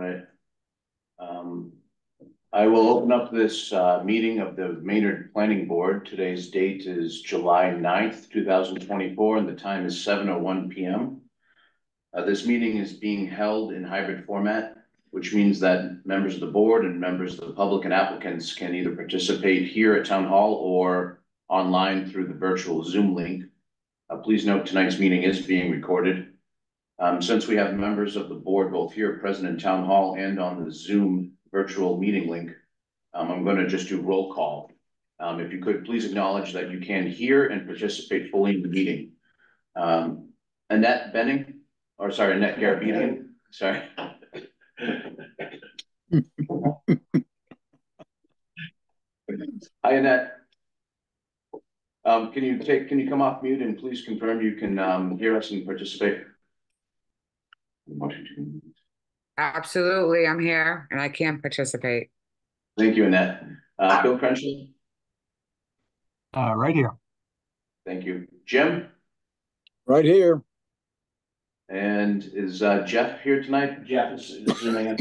right. I will open up this meeting of the Maynard Planning Board. Today's date is July 9th, 2024, and the time is 7:01 p.m. This meeting is being held in hybrid format, which means that members of the board and members of the public and applicants can either participate here at Town Hall or online through the virtual Zoom link. Please note tonight's meeting is being recorded. Since we have members of the board both here present in Town Hall and on the Zoom virtual meeting link, I'm going to just do roll call. If you could please acknowledge that you can hear and participate fully in the meeting. Annette Garabedian, sorry. Hi, Annette. Can you come off mute and please confirm you can hear us and participate? Absolutely, I'm here and I can participate. Thank you, Annette. Bill Crenshaw? Right here. Thank you. Jim? Right here. And is Jeff here tonight? Jeff is zooming in.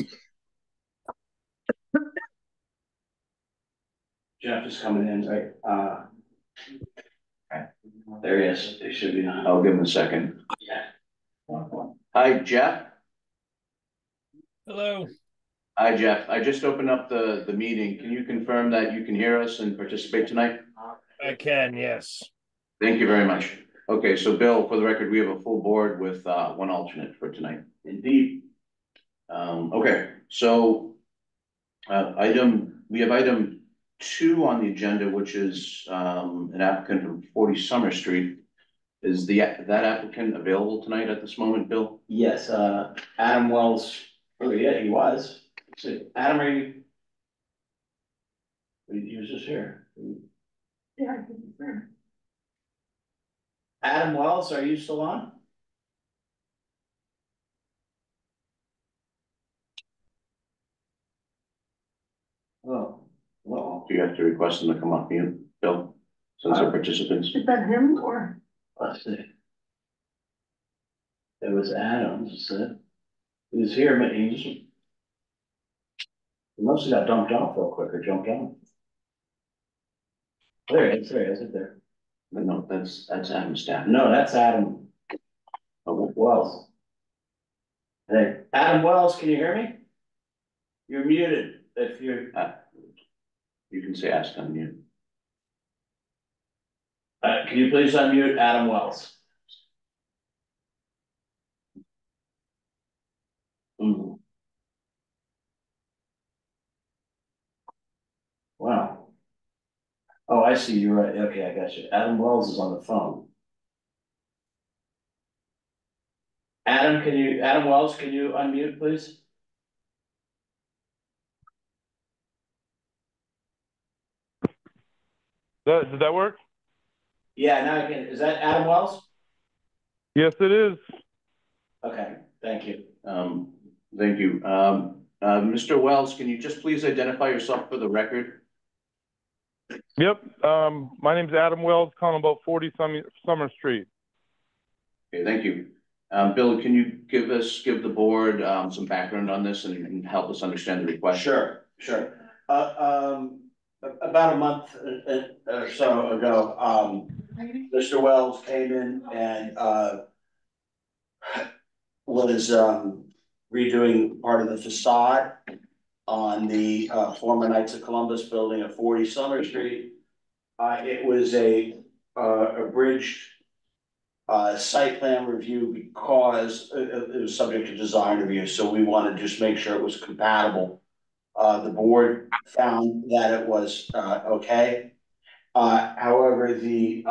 Jeff is coming in, right? There he is. He should be on. I'll give him a second. Hi, Jeff. Hello. Hi, Jeff. I just opened up the meeting. Can you confirm that you can hear us and participate tonight? I can, yes. Thank you very much. Okay, so Bill, for the record, we have a full board with one alternate for tonight. Indeed. Okay, so we have item 2 on the agenda, which is an applicant from 40 Summer Street. Is that applicant available tonight at this moment, Bill? Yes, Adam Wells. Oh, yeah, he was. So, Adam, are you? He was just here. Yeah, I think he's there. Adam Wells, are you still on? Oh, well. Do you have to request them to come off mute, Bill, since they're participants? Is that him or? Let's see. It was Adam, he was here, but he must have got dumped off real quick or jumped on. There he is, there. But no, that's Adam's staff. No, that's Adam. Okay. Wells. Hey, Adam Wells, can you hear me? You're muted if you're. You can say ask on mute. Can you please unmute Adam Wells? Wow. Oh, I see. You're right. Okay, I got you. Adam Wells is on the phone. Adam Wells, can you unmute, please? Did that work? Yeah, now I can. Is that Adam Wells? Yes, it is. Okay, thank you. Thank you. Mr. Wells, can you just please identify yourself for the record? Yep. My name's Adam Wells, calling about 40 Summer Street. Okay, thank you. Bill, can you give the board some background on this and help us understand the request? Sure. About a month or so ago, Mr. Wells came in and was redoing part of the facade on the former Knights of Columbus building at 40 Summer Street. It was a abridged site plan review because it was subject to design review, so we wanted to just make sure it was compatible. The board found that it was okay. However, the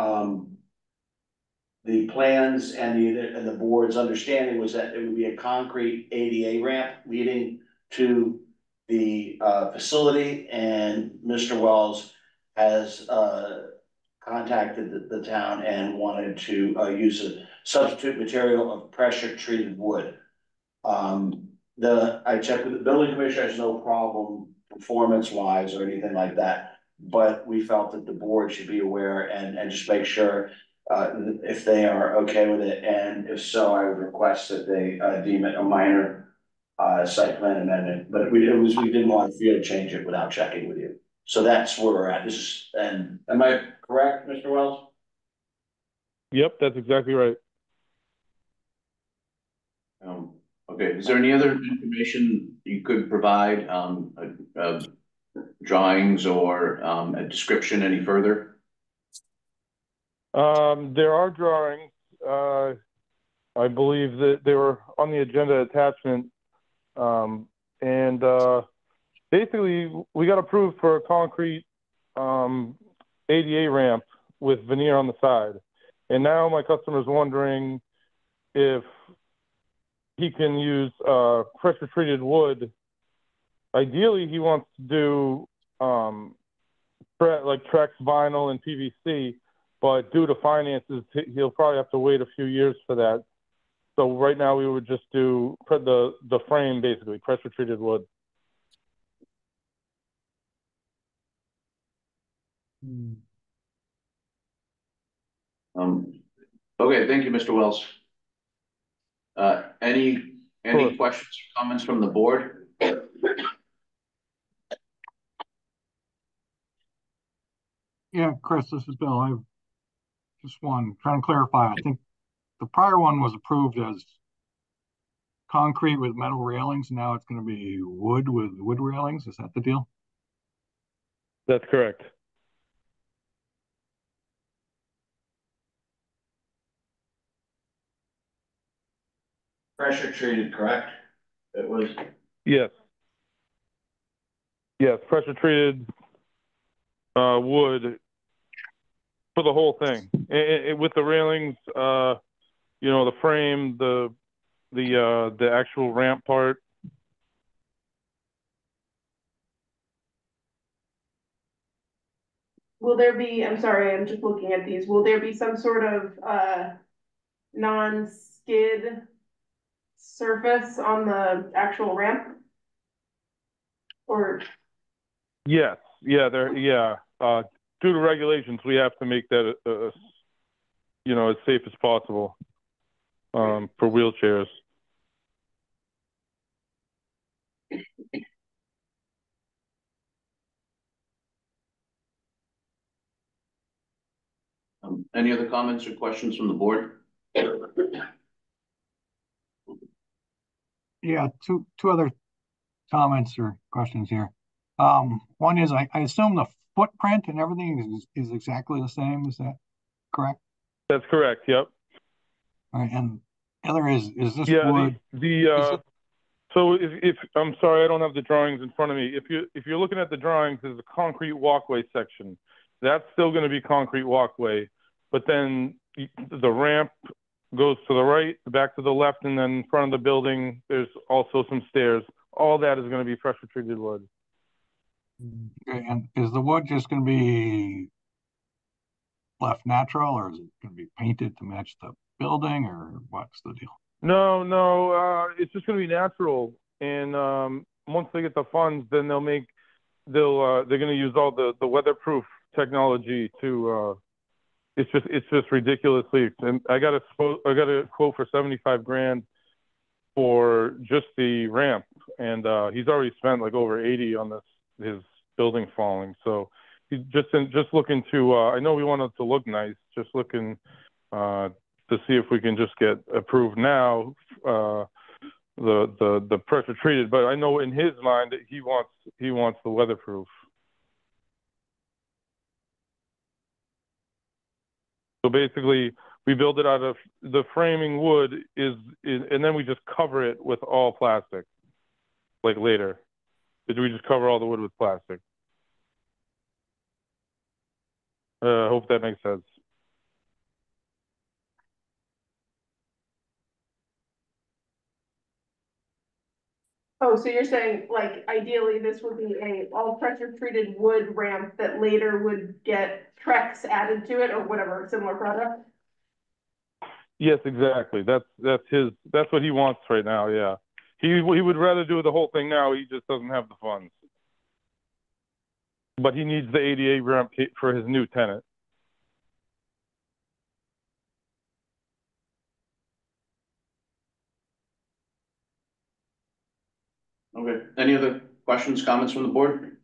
plans and the board's understanding was that it would be a concrete ADA ramp leading to the facility, and Mr. Wells has contacted the town and wanted to use a substitute material of pressure treated wood. I checked with the building commissioner, has no problem performance wise or anything like that, but we felt that the board should be aware and just make sure if they are okay with it, and if so, I would request that they deem it a minor site plan amendment, but we didn't want you to change it without checking with you. So that's where we're at. This is, and am I correct, Mr. Wells? Yep, that's exactly right. Okay, is there any other information you could provide, drawings or, a description any further? There are drawings. I believe that they were on the agenda attachment. Basically, we got approved for a concrete ADA ramp with veneer on the side. And now my customer's wondering if he can use pressure treated wood. Ideally, he wants to do like Trex vinyl and PVC, but due to finances, he'll probably have to wait a few years for that. So right now we would just do the frame, basically pressure treated wood. Okay, thank you, Mr. Wells. Any Sure. questions or comments from the board? Yeah, Chris, this is Bill. I have just one trying to clarify. I think the prior one was approved as concrete with metal railings. Now it's going to be wood with wood railings. Is that the deal? That's correct. Pressure treated, correct? It was. Yes. Yes, pressure treated wood for the whole thing. With the railings, the frame, the actual ramp part. Will there be, I'm sorry, I'm just looking at these, will there be some sort of non-skid surface on the actual ramp? Or Yes, due to regulations, we have to make that as safe as possible for wheelchairs. Any other comments or questions from the board? Yeah, two other comments or questions here. One is I assume the footprint and everything is exactly the same. Is that correct? That's correct. Yep. All right, and the other is this Yeah. wood? So if I'm sorry, I don't have the drawings in front of me. If you're looking at the drawings, there's a concrete walkway section. That's still going to be concrete walkway, but then the ramp goes to the right, back to the left, and then in front of the building, there's also some stairs. All that is going to be pressure treated wood. Okay, and is the wood just going to be left natural, or is it going to be painted to match the building, or what's the deal? No, it's just going to be natural. And once they get the funds, then they're going to use all the weatherproof technology to. It's just ridiculously. And I got a quote for $75,000 for just the ramp, and he's already spent like over 80 on his building falling. So he's just looking to. I know we want it to look nice. Just looking to see if we can just get approved now, the pressure treated. But I know in his mind that he wants the weatherproof. So basically, we build it out of the framing wood and then we just cover it with all plastic, like later. We just cover all the wood with plastic. I hope that makes sense. oh, so you're saying like ideally this would be a all pressure treated wood ramp that later would get Trex added to it or whatever similar product? Yes, exactly. That's what he wants right now. Yeah, he would rather do the whole thing now. He just doesn't have the funds, but he needs the ADA ramp for his new tenant. Okay, any other questions, comments from the board?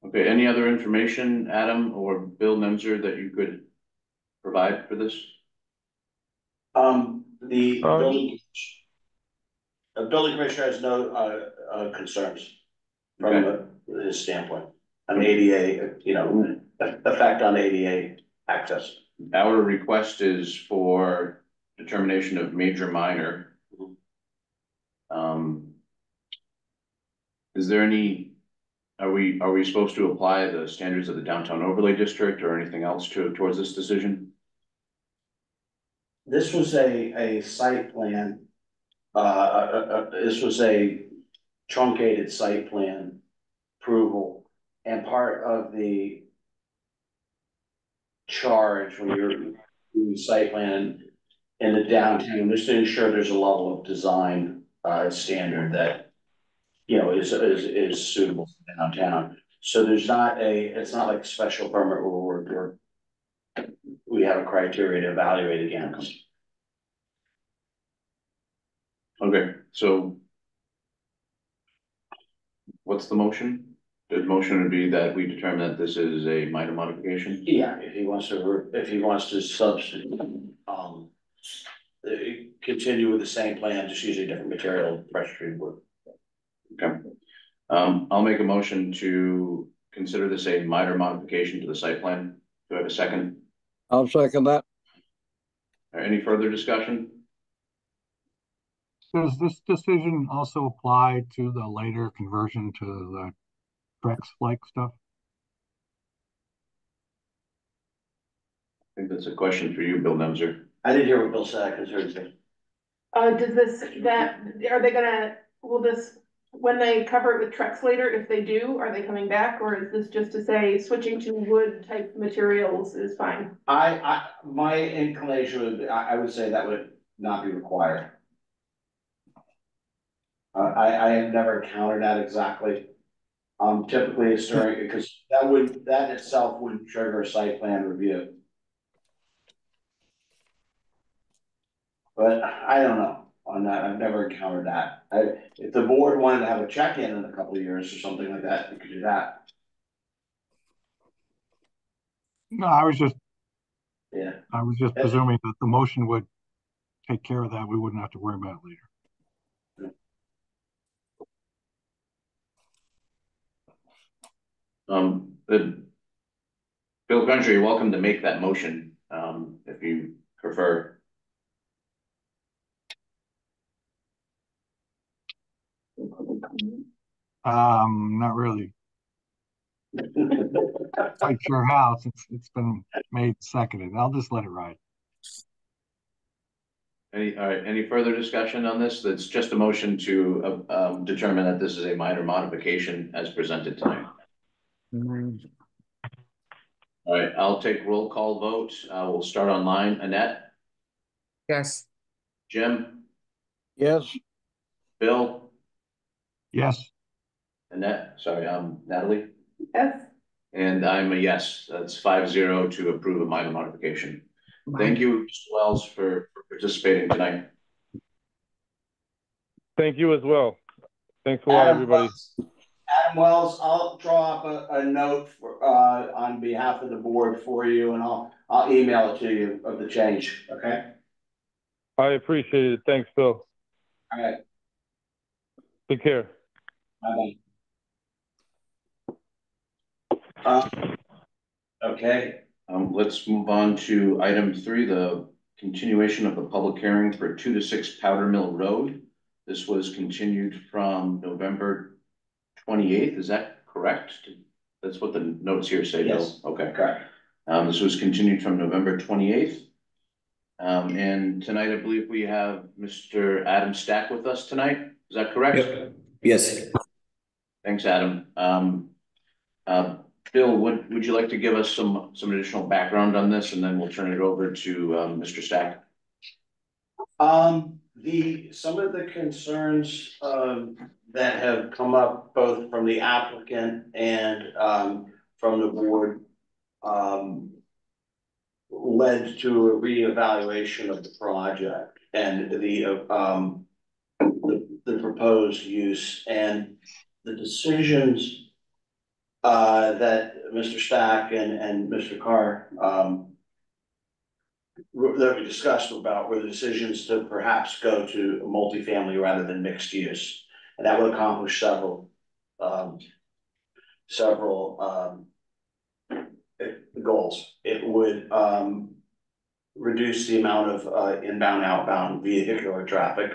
Okay, any other information, Adam or Bill Nemser, that you could provide for this? The building commissioner has no, concerns from his standpoint. An ADA, effect on ADA access. Our request is for determination of major minor. Is there any, are we supposed to apply the standards of the downtown overlay district or anything else towards this decision? This was a site plan. This was a truncated site plan approval, and part of the charge when you're doing site plan in the downtown, just to ensure there's a level of design standard that is suitable for downtown. So there's not it's not like a special permit where we have a criteria to evaluate against. Okay, so what's the motion? The motion would be that we determine that this is a minor modification? Yeah, if he wants to substitute, continue with the same plan, just using different material, pressure treated wood. Okay. I'll make a motion to consider this a minor modification to the site plan. Do I have a second? I'll second that. Any further discussion? Does this decision also apply to the later conversion to the Trex like stuff? I think that's a question for you, Bill Nemser. I didn't hear what Bill said, I heard it. Will this, when they cover it with Trex later, if they do, are they coming back, or is this just to say switching to wood type materials is fine? My inclination would, I would say that would not be required. I have never encountered that exactly. Typically it's during, because that itself would trigger a site plan review. But I don't know on that. I've never encountered that. If the board wanted to have a check-in in a couple of years or something like that, you could do that. No, I was just Yeah. presuming that the motion would take care of that. We wouldn't have to worry about it later. Bill Gundry, you're welcome to make that motion, if you prefer. Not really quite sure how, since it's been made seconded. I'll just let it ride. All right, any further discussion on this? That's just a motion to determine that this is a minor modification as presented tonight. All right, I'll take roll call vote. We'll start online. Annette? Yes. Jim? Yes, Bill? Yes, Annette? Sorry, Natalie? Yes. And I'm a yes. That's 5-0 to approve a minor modification. Thank you, Mr. Wells, for participating tonight. Thank you as well. Thanks a lot, everybody. Adam Wells, I'll draw up a note for, on behalf of the board for you, and I'll email it to you of the change, okay? I appreciate it. Thanks, Bill. All right, Take care. bye-bye. Okay. Let's move on to item 3, the continuation of the public hearing for 2 to 6 Powder Mill Road. This was continued from November 28th. Is that correct? That's what the notes here say, Yes. Bill. Okay. Correct. This was continued from November 28th. And tonight, I believe we have Mr. Adam Stack with us tonight. Is that correct? Yep. Yes. Thanks, Adam. Bill, would you like to give us some additional background on this, and then we'll turn it over to Mr. Stack? Some of the concerns that have come up both from the applicant and from the board led to a reevaluation of the project and the proposed use and the decisions that Mr. Stack and Mr. Carr, that we discussed about were the decisions to perhaps go to multifamily rather than mixed use. And that would accomplish several goals. It would reduce the amount of inbound, outbound vehicular traffic.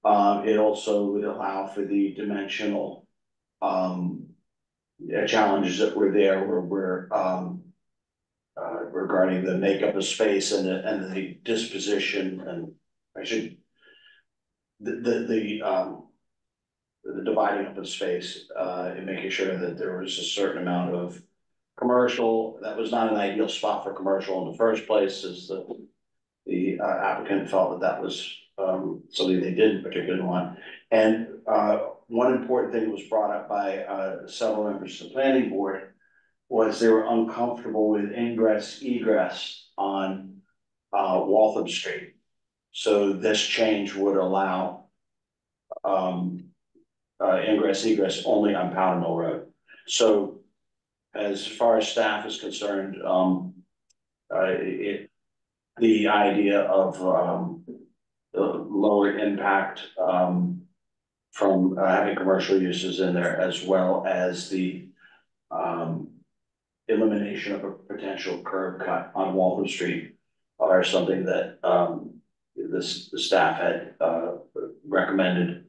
It also would allow for the dimensional challenges that were there were regarding the makeup of space and the disposition and the dividing up of space and making sure that there was a certain amount of commercial. That was not an ideal spot for commercial in the first place, as the applicant felt that was something they didn't particularly want. And one important thing that was brought up by several members of the planning board was they were uncomfortable with ingress egress on Waltham Street. So this change would allow ingress egress only on Powder Mill Road. So as far as staff is concerned, the idea of the lower impact from having commercial uses in there, as well as the elimination of a potential curb cut on Waltham Street, are something that the staff had recommended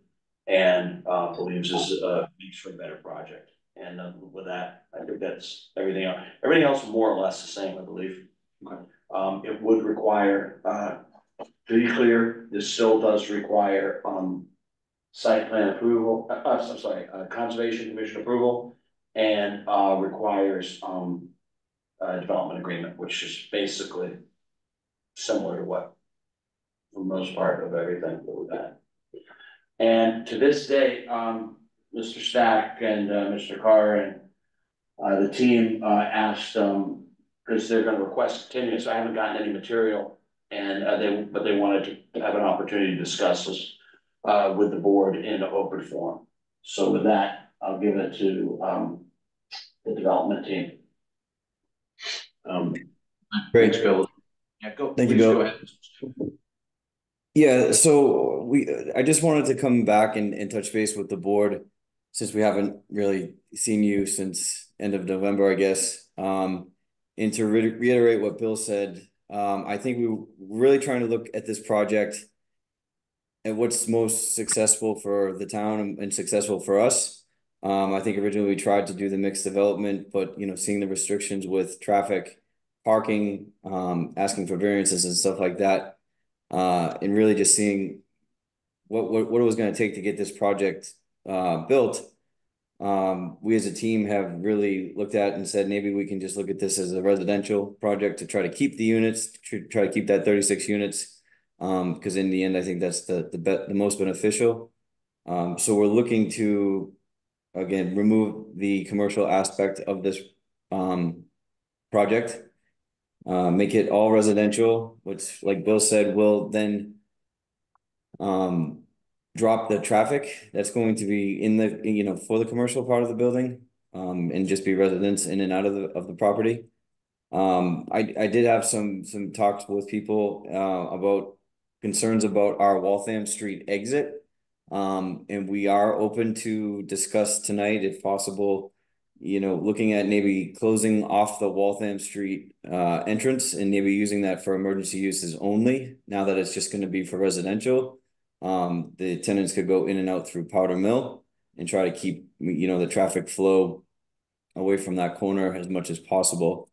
and believes is makes for a better project. And with that, I think that's everything else. Everything else more or less the same, I believe. Okay. It would require, to be clear, this still does require site plan approval. I'm sorry, Conservation Commission approval, and requires a development agreement, which is basically similar to what, for the most part of everything that we've had. And to this day, Mr. Stack and Mr. Carr and the team asked, because they're going to request continuance. I haven't gotten any material, and but they wanted to have an opportunity to discuss this with the board in an open forum. So with that, I'll give it to the development team. Thanks, Bill. Yeah, go. Thank you, Please Bill. go ahead. Yeah, so I just wanted to come back and touch base with the board, since we haven't really seen you since end of November, I guess. And to reiterate what Bill said, I think we were really trying to look at this project and what's most successful for the town and successful for us. I think originally we tried to do the mixed development, but seeing the restrictions with traffic, parking, asking for variances and stuff like that, and really just seeing what it was going to take to get this project built. We as a team have really looked at and said, maybe we can just look at this as a residential project to try to keep the units, to try to keep that 36 units. Because in the end, I think that's the most beneficial. So we're looking to, again, remove the commercial aspect of this project, make it all residential, which, like Bill said, will then drop the traffic that's going to be in the for the commercial part of the building, and just be residents in and out of the property. I did have some talks with people about concerns about our Waltham Street exit, and we are open to discuss tonight, if possible, looking at maybe closing off the Waltham Street entrance and maybe using that for emergency uses only, now that it's just going to be for residential. The tenants could go in and out through Powder Mill and try to keep the traffic flow away from that corner as much as possible.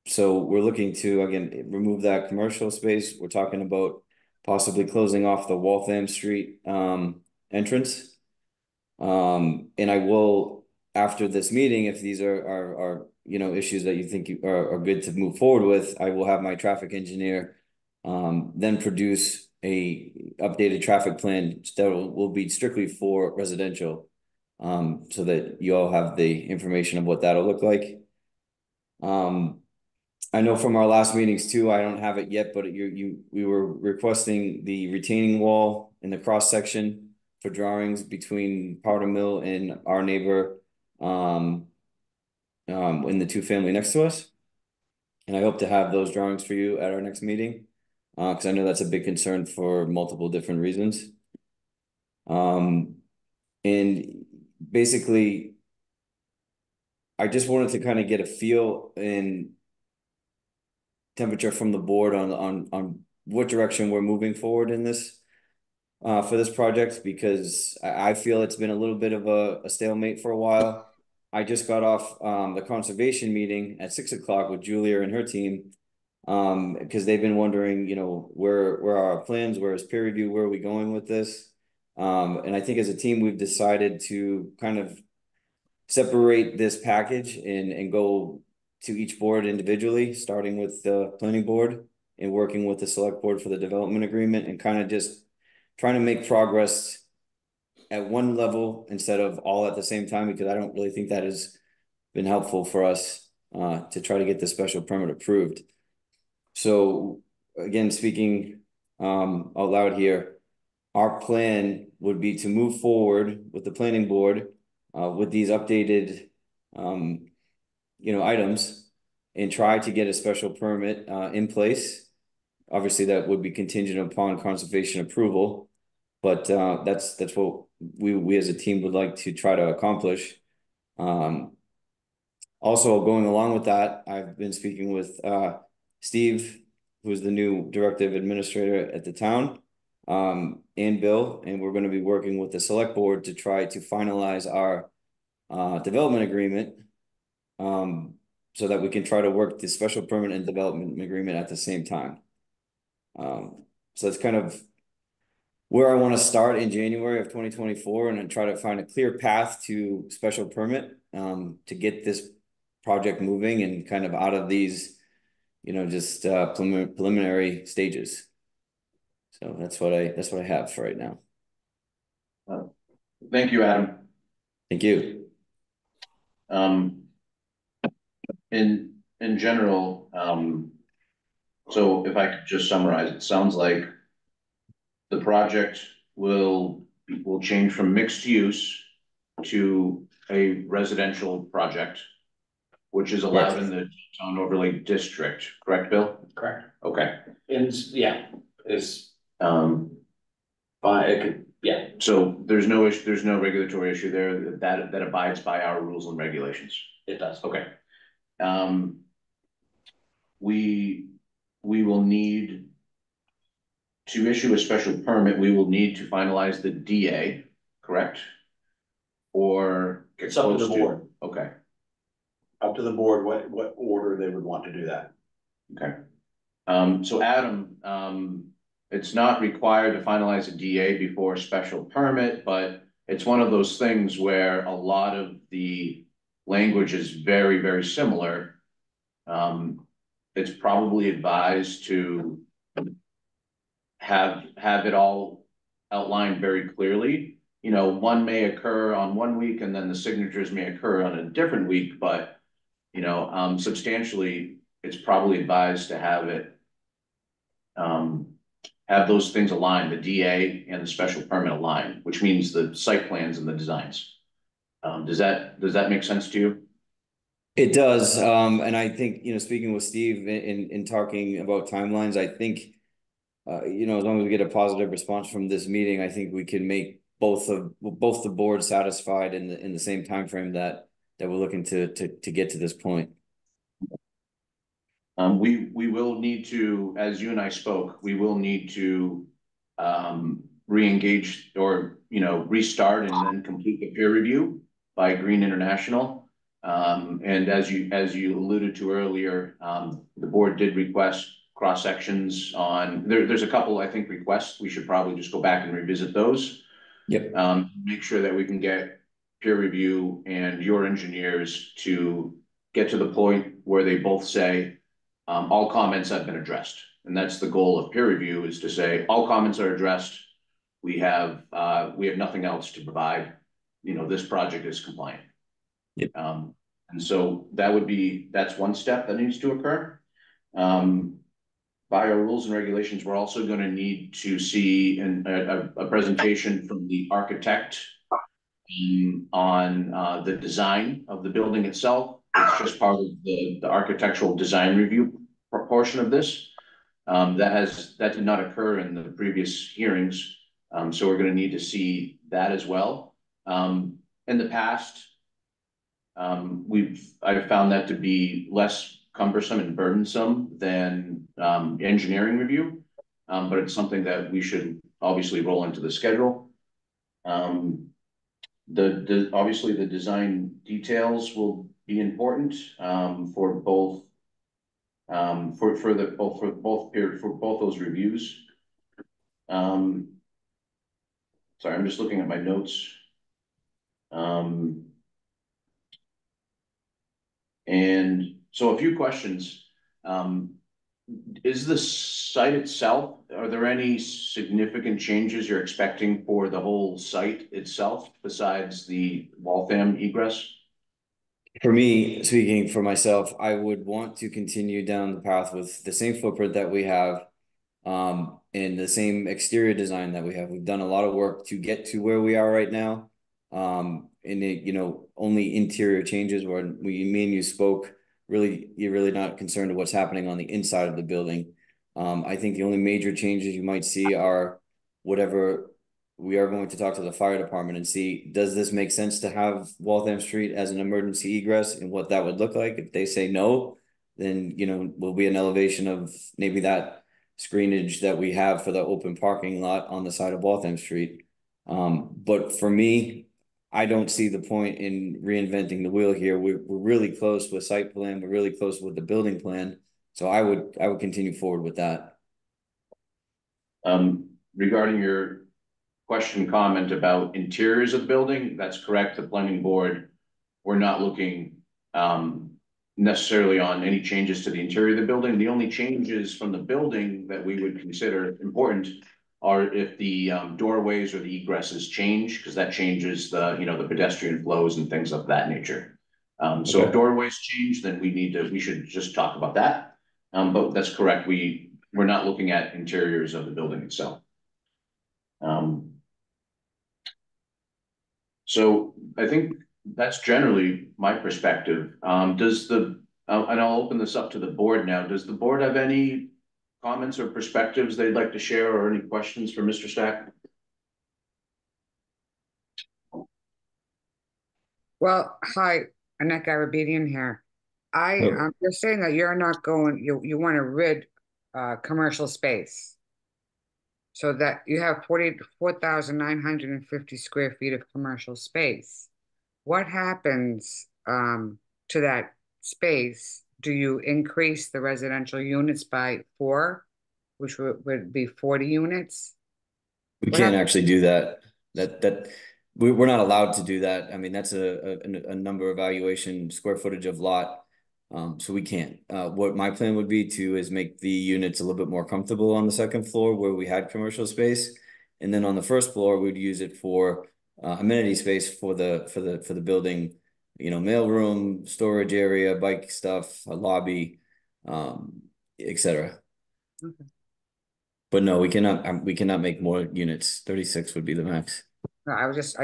So we're looking to, again, remove that commercial space. We're talking about possibly closing off the Waltham Street entrance. And I will, after this meeting, if these are issues that you think are good to move forward with, I will have my traffic engineer then produce a updated traffic plan that will be strictly for residential, so that you all have the information of what that'll look like. I know from our last meetings too, I don't have it yet, but we were requesting the retaining wall in the cross section for drawings between Powder Mill and our neighbor, in the two family next to us. And I hope to have those drawings for you at our next meeting, because I know that's a big concern for multiple different reasons. And basically, I just wanted to kind of get a feel and temperature from the board on what direction we're moving forward in this for this project, because I feel it's been a little bit of a stalemate for a while. I just got off the conservation meeting at 6 o'clock with Julia and her team, because they've been wondering, you know, where are our plans, where is peer review, where are we going with this? And I think as a team, we've decided to kind of separate this package and go to each board individually, starting with the planning board and working with the select board for the development agreement, and kind of just trying to make progress at one level instead of all at the same time, because I don't really think that has been helpful for us to try to get the special permit approved. So again, speaking out loud here, our plan would be to move forward with the planning board with these updated items, and try to get a special permit in place. Obviously, that would be contingent upon conservation approval, but that's what we as a team would like to try to accomplish. Also, going along with that, I've been speaking with Steve, who's the new director administrator at the town, and Bill, and we're going to be working with the select board to try to finalize our development agreement, so that we can try to work the special permit and development agreement at the same time. So that's kind of where I want to start in January of 2024, and then try to find a clear path to special permit to get this project moving and kind of out of these, just preliminary stages. So that's what I have for right now. Thank you, Adam. Thank you. In general, so if I could just summarize, it sounds like the project will change from mixed use to a residential project, which is allowed in the town overlay district, correct, Bill? Correct. Okay. It's fine, it could, yeah. So there's no issue, there's no regulatory issue there that abides by our rules and regulations. It does. Okay. We will need to issue a special permit. We will need to finalize the DA, correct? Or It's up to the board. Okay. Up to the board, what order they would want to do that. Okay. So Adam, it's not required to finalize a DA before a special permit, but it's one of those things where a lot of the language is very, very similar. It's probably advised to have it all outlined very clearly. One may occur on one week and then the signatures may occur on a different week, but substantially, it's probably advised to have it, have those things aligned, the DA and the special permit aligned, which means the site plans and the designs. Does that make sense to you? It does. And I think, speaking with Steve in talking about timelines, I think, as long as we get a positive response from this meeting, I think we can make both the boards satisfied in the same time frame that we're looking to get to this point. We will need to, as you and I spoke, we will need to re-engage or restart and then complete the peer review by Green International. And as you alluded to earlier, the board did request cross sections on there's a couple, I think, requests. We should probably just go back and revisit those. Yep. Make sure that we can get peer review and your engineers to get to the point where they both say all comments have been addressed. And that's the goal of peer review, is to say all comments are addressed. We have nothing else to provide. This project is compliant. Yep. And so that's one step that needs to occur. By our rules and regulations, we're also gonna need to see a presentation from the architect on the design of the building itself. It's just part of the architectural design review portion of this. That did not occur in the previous hearings, so we're gonna need to see that as well. In the past, I've found that to be less cumbersome and burdensome than engineering review, but it's something that we should obviously roll into the schedule. Obviously the design details will be important for both those reviews. Sorry, I'm just looking at my notes. And so a few questions. Is the site itself, are there any significant changes you're expecting for the whole site itself besides the Waltham egress? For me, speaking for myself, I would want to continue down the path with the same footprint that we have, and the same exterior design that we have. We've done a lot of work to get to where we are right now. And only interior changes where me and you spoke, really, you're really not concerned with what's happening on the inside of the building. I think the only major changes you might see are whatever we are going to talk to the fire department and see, does this make sense to have Waltham Street as an emergency egress and what that would look like? If they say no, then, will be an elevation of maybe that screenage that we have for the open parking lot on the side of Waltham Street. But for me, I don't see the point in reinventing the wheel here. We're really close with site plan. We're really close with the building plan. So I would continue forward with that. Regarding your comment about interiors of the building, that's correct. The planning board, we're not looking necessarily on any changes to the interior of the building. The only changes from the building that we would consider important are if the doorways or the egresses change, because that changes the pedestrian flows and things of that nature. So Okay. if doorways change, then we should just talk about that. But that's correct. We're not looking at interiors of the building itself. So I think that's generally my perspective. And I'll open this up to the board now. Does the board have any comments or perspectives they'd like to share, or any questions for Mr. Stack? Well, hi, Annette Garabedian here. I'm just saying that you're not going, you want to rid commercial space. So that you have 44,950 square feet of commercial space. What happens to that space? Do you increase the residential units by 4, which would be 40 units? We can't actually do that. We're not allowed to do that. I mean, that's a number evaluation, square footage of lot. So we can't. What my plan would be is make the units a little bit more comfortable on the second floor where we had commercial space, and then on the first floor we'd use it for amenity space for the building. Mail room, storage area, bike stuff, a lobby, etc. Okay. But no, we cannot make more units. 36 would be the max. No, I was just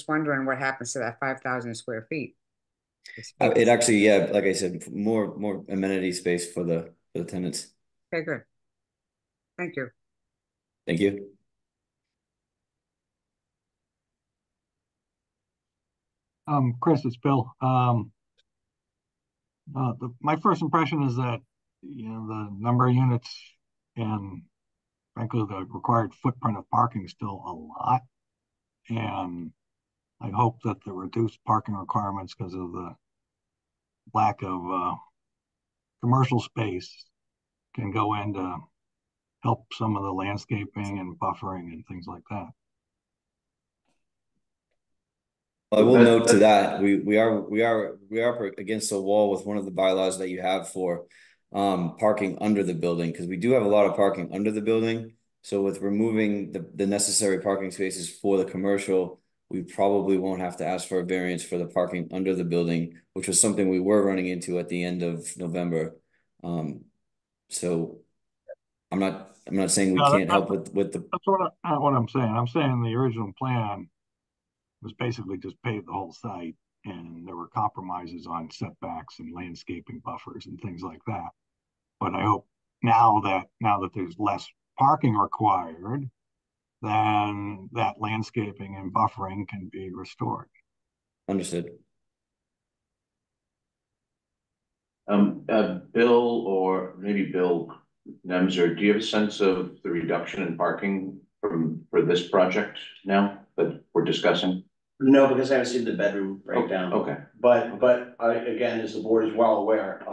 wondering what happens to that 5,000 square feet. It actually, yeah, like I said, more amenity space for the tenants. Okay, good. Thank you. Thank you. Chris, it's Bill. My first impression is that, the number of units and frankly, the required footprint of parking is still a lot. And I hope that the reduced parking requirements because of the lack of commercial space can go in to help some of the landscaping and buffering and things like that. I will note to that we are against the wall with one of the bylaws that you have for parking under the building, because we do have a lot of parking under the building. So with removing the necessary parking spaces for the commercial we probably won't have to ask for a variance for the parking under the building, which was something we were running into at the end of November. So I'm not saying we No, can't help with the, That's what I'm saying. I'm saying the original plan was basically just pave the whole site, and there were compromises on setbacks and landscaping buffers and things like that. But I hope now that there's less parking required, then that landscaping and buffering can be restored. understood. Bill, or maybe Bill Nemser, do you have a sense of the reduction in parking for this project now that we're discussing? No, because I haven't seen the bedroom breakdown. Okay. But again, as the board is well aware,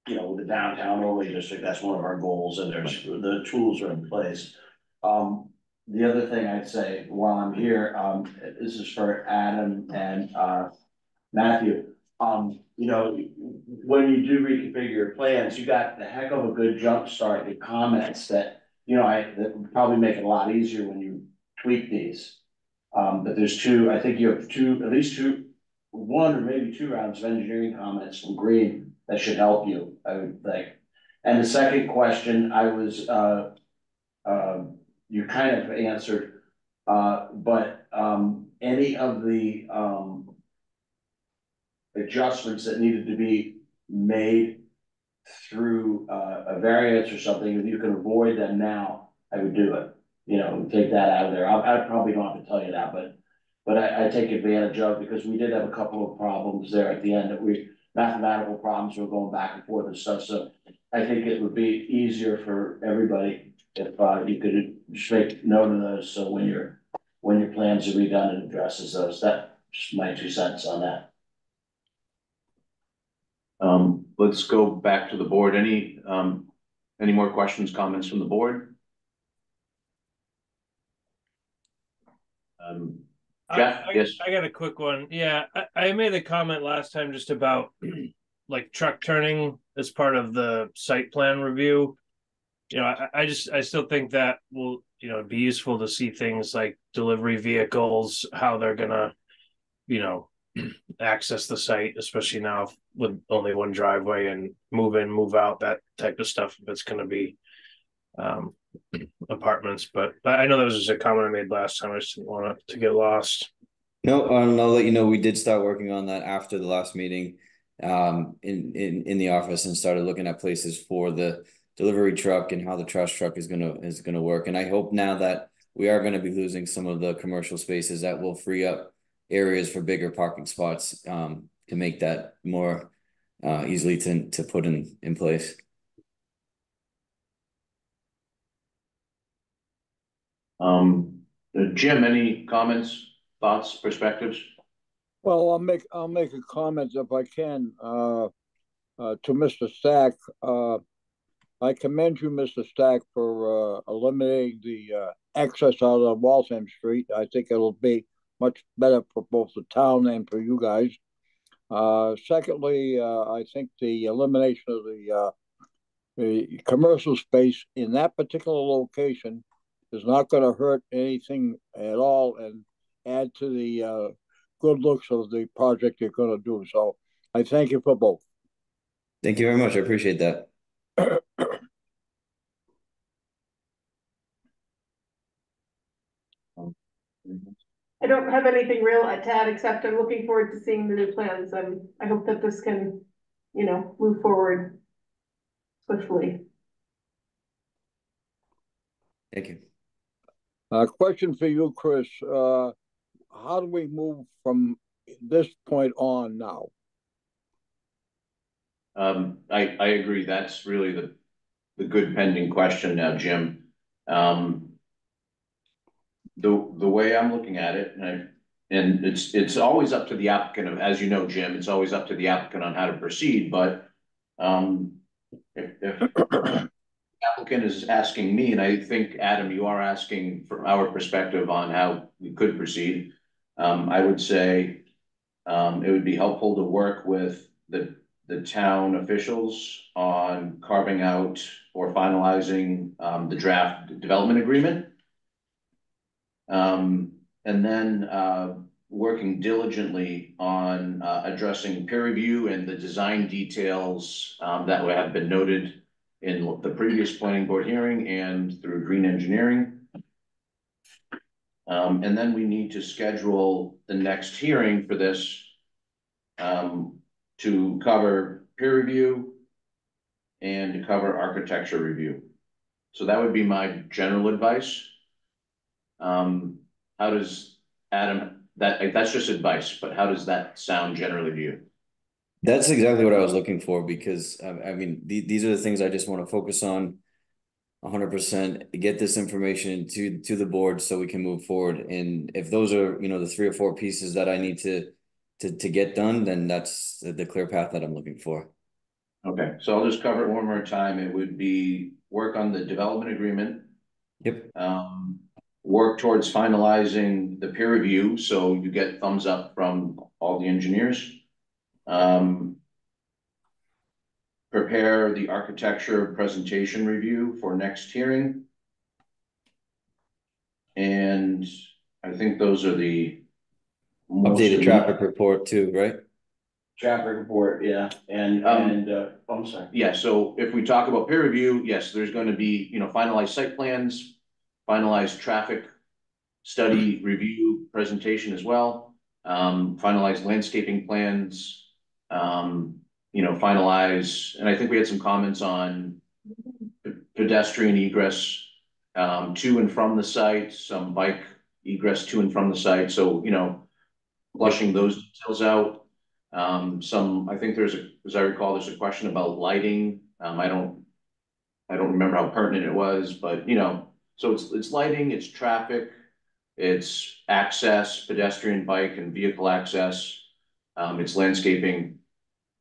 you know, the downtown overlay district, that's one of our goals, and the tools are in place. The other thing I'd say while I'm here, this is for Adam and Matthew. You know, when you do reconfigure your plans, you got a heck of a good jump start with comments that, you know, that would probably make it a lot easier when you tweak these. But there's I think you have at least one or maybe two rounds of engineering comments from Green that should help you, I would think. And the second question I was, you kind of answered, but any of the adjustments that needed to be made through a variance or something, if you can avoid them now, I would do it. You know, take that out of there. I probably don't have to tell you that, but I take advantage of, because we did have a couple of problems there at the end that mathematical problems were going back and forth and stuff. So I think it would be easier for everybody if you could just make note of those. So when your plans are redone, and addresses those. That's just my 2 cents on that. Let's go back to the board. Any more questions, comments from the board? Jeff, yes. I got a quick one. Yeah, I made a comment last time just about like truck turning as part of the site plan review. You know, I still think that will, you know, be useful to see things like delivery vehicles, how they're gonna, you know, access the site, especially now with only one driveway, and move in, move out, that type of stuff. If it's going to be apartments, but I know that was just a comment I made last time. I just didn't want it to get lost. No, I'll let you know we did start working on that after the last meeting in the office, and started looking at places for the delivery truck and how the trash truck is gonna work. And I hope now that we are going to be losing some of the commercial spaces, that will free up areas for bigger parking spots to make that more easily to put in place. Jim, any comments, thoughts, perspectives? Well, I'll make a comment if I can, to Mr. Stack. I commend you, Mr. Stack, for eliminating the access out of Waltham Street. I think it'll be much better for both the town and for you guys. Secondly, I think the elimination of the commercial space in that particular location is not going to hurt anything at all, and add to the good looks of the project you're going to do. So I thank you for both. Thank you very much. I appreciate that. I don't have anything real to add, except I'm looking forward to seeing the new plans. I hope that this can, you know, move forward swiftly. Thank you. Question for you, Chris. How do we move from this point on now? I agree. That's really the good pending question now, Jim. The way I'm looking at it, and it's always up to the applicant, as you know, Jim, it's always up to the applicant on how to proceed. But if the applicant is asking me, and I think, Adam, you are asking from our perspective on how we could proceed, I would say it would be helpful to work with the town officials on carving out or finalizing the draft development agreement. And then, working diligently on, addressing peer review and the design details, that have been noted in the previous planning board hearing and through green engineering. And then we need to schedule the next hearing for this, to cover peer review and to cover architecture review. So that would be my general advice. How does Adam, that's just advice, but how does that sound generally to you? That's exactly what I was looking for because I mean, these are the things I just want to focus on 100%, get this information to the board so we can move forward. And if those are, the 3 or 4 pieces that I need to get done, then that's the clear path that I'm looking for. Okay, so I'll just cover it one more time. It would be work on the development agreement. Yep. Work towards finalizing the peer review, so you get thumbs up from all the engineers. Prepare the architecture presentation review for next hearing. And I think those are the updated traffic report too, right? Traffic report, yeah, I'm sorry. Yeah, so if we talk about peer review, yes, there's going to be, finalized site plans, finalized traffic study review presentation as well, finalized landscaping plans, finalize, and I think we had some comments on pedestrian egress to and from the site, some bike egress to and from the site. So, flushing those details out. I think as I recall, there's a question about lighting. I don't remember how pertinent it was, but so it's lighting, it's traffic, it's access, pedestrian, bike, and vehicle access. It's landscaping.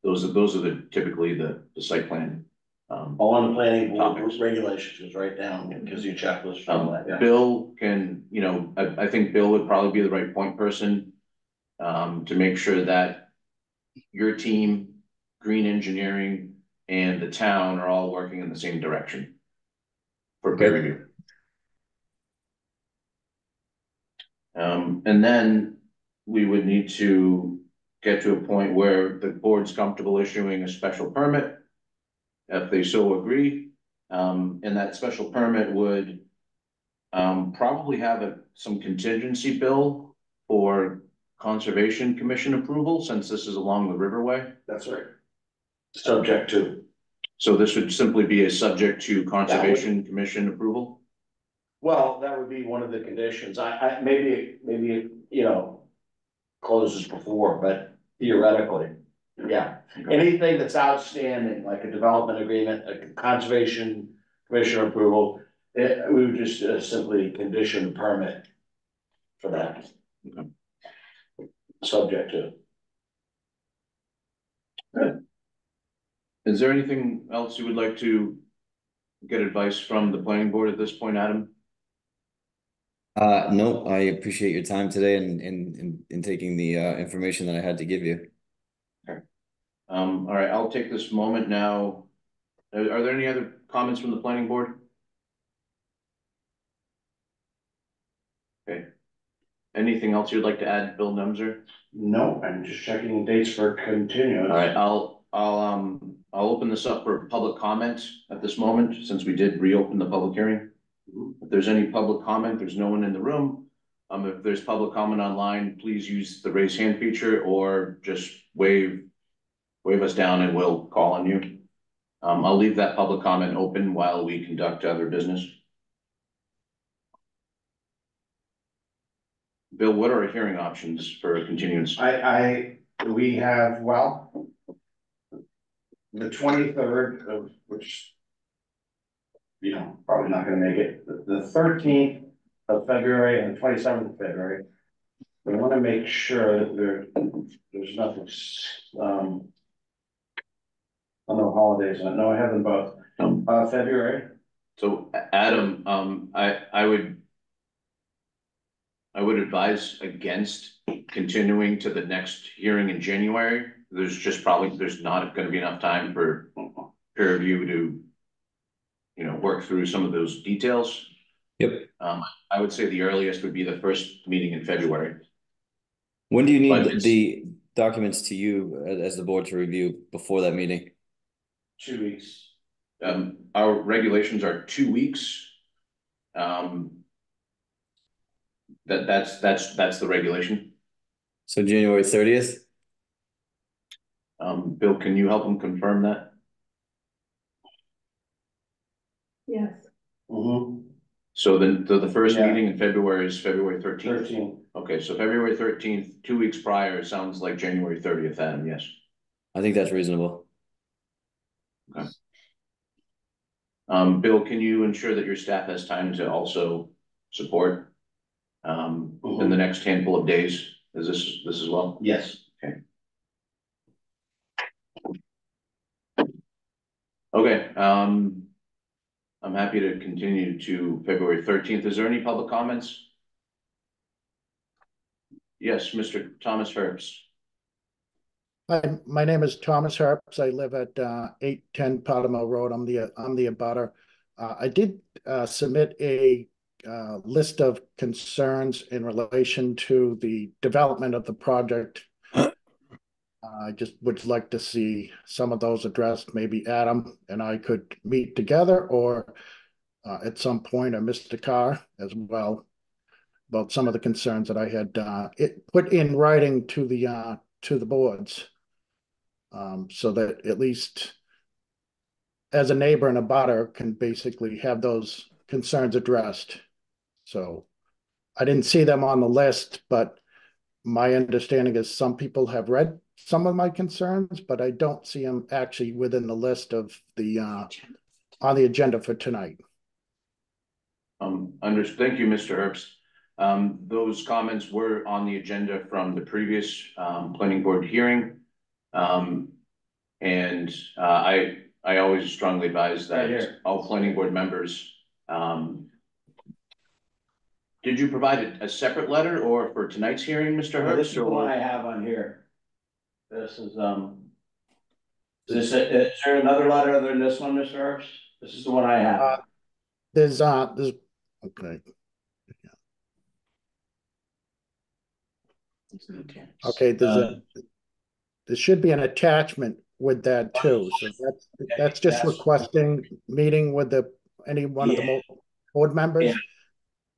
Those are typically the site plan. All on the planning board topics. Regulations is right down, it gives you a checklist from that, yeah. Bill can, I think Bill would probably be the right point person to make sure that your team, green engineering, and the town are all working in the same direction for peer review. And then we would need to get to a point where the board's comfortable issuing a special permit if they so agree. And that special permit would probably have some contingency bill for Conservation Commission approval, since this is along the riverway. That's right. Subject to. So this would simply be a subject to Conservation Commission approval? Well, that would be one of the conditions. Maybe, closes before, but theoretically, yeah. Okay. Anything that's outstanding, like a development agreement, a Conservation Commission approval, we would just simply condition the permit for that. Okay. Subject to. Good. Is there anything else you would like to get advice from the planning board at this point, Adam? No, I appreciate your time today and taking the information that I had to give you. Okay. All right, I'll take this moment now. Are there any other comments from the planning board? Okay. Anything else you'd like to add, Bill Nemser? No, I'm just checking dates for continuance. All right, I'll open this up for public comment at this moment, since we did reopen the public hearing. If there's any public comment, there's no one in the room. If there's public comment online, please use the raise hand feature or just wave us down and we'll call on you. I'll leave that public comment open while we conduct other business. Bill, what are our hearing options for a continuance? We have, the 23rd of which, probably not gonna make it, the 13th of February and the 27th of February. We want to make sure that there's nothing, no holidays. No, I have them both. February. So Adam, I would advise against continuing to the next hearing in January. There's not going to be enough time for peer review to, work through some of those details. Yep. I would say the earliest would be the first meeting in February. When do you But need it's- the documents to you as the board to review before that meeting? 2 weeks. Our regulations are 2 weeks. That's the regulation. So January 30th? Bill, can you help him confirm that? Yes. Mm-hmm. So the first Yeah. meeting in February is February 13th. 13. Okay, so February 13th, 2 weeks prior, sounds like January 30th, Adam, yes. I think that's reasonable. Bill, can you ensure that your staff has time to also support in the next handful of days? Is this as well? Yes. Okay, I'm happy to continue to February 13th. Is there any public comments? Yes, Mr. Thomas Herbst. Hi, my name is Thomas Herbst. I live at 810 Powder Mill Road. I'm the abutter. I did submit a list of concerns in relation to the development of the project. I just would like to see some of those addressed. Maybe Adam and I could meet together, or at some point, or Mr. Carr as well, about some of the concerns that I had put in writing to the boards. So that at least as a neighbor and a butter can basically have those concerns addressed. So I didn't see them on the list, but my understanding is some people have read some of my concerns, but I don't see them actually within the list of the on the agenda for tonight. Thank you, Mr. Herbst. Those comments were on the agenda from the previous planning board hearing. And I always strongly advise that all planning board members. Did you provide a separate letter or for tonight's hearing, Mr. Herbst? This is the one I have on here. This is is there another letter other than this one, Mr. Herbst? This is the one I have. There's okay. Okay, there should be an attachment with that too. So that's just requesting meeting with any one of the board members.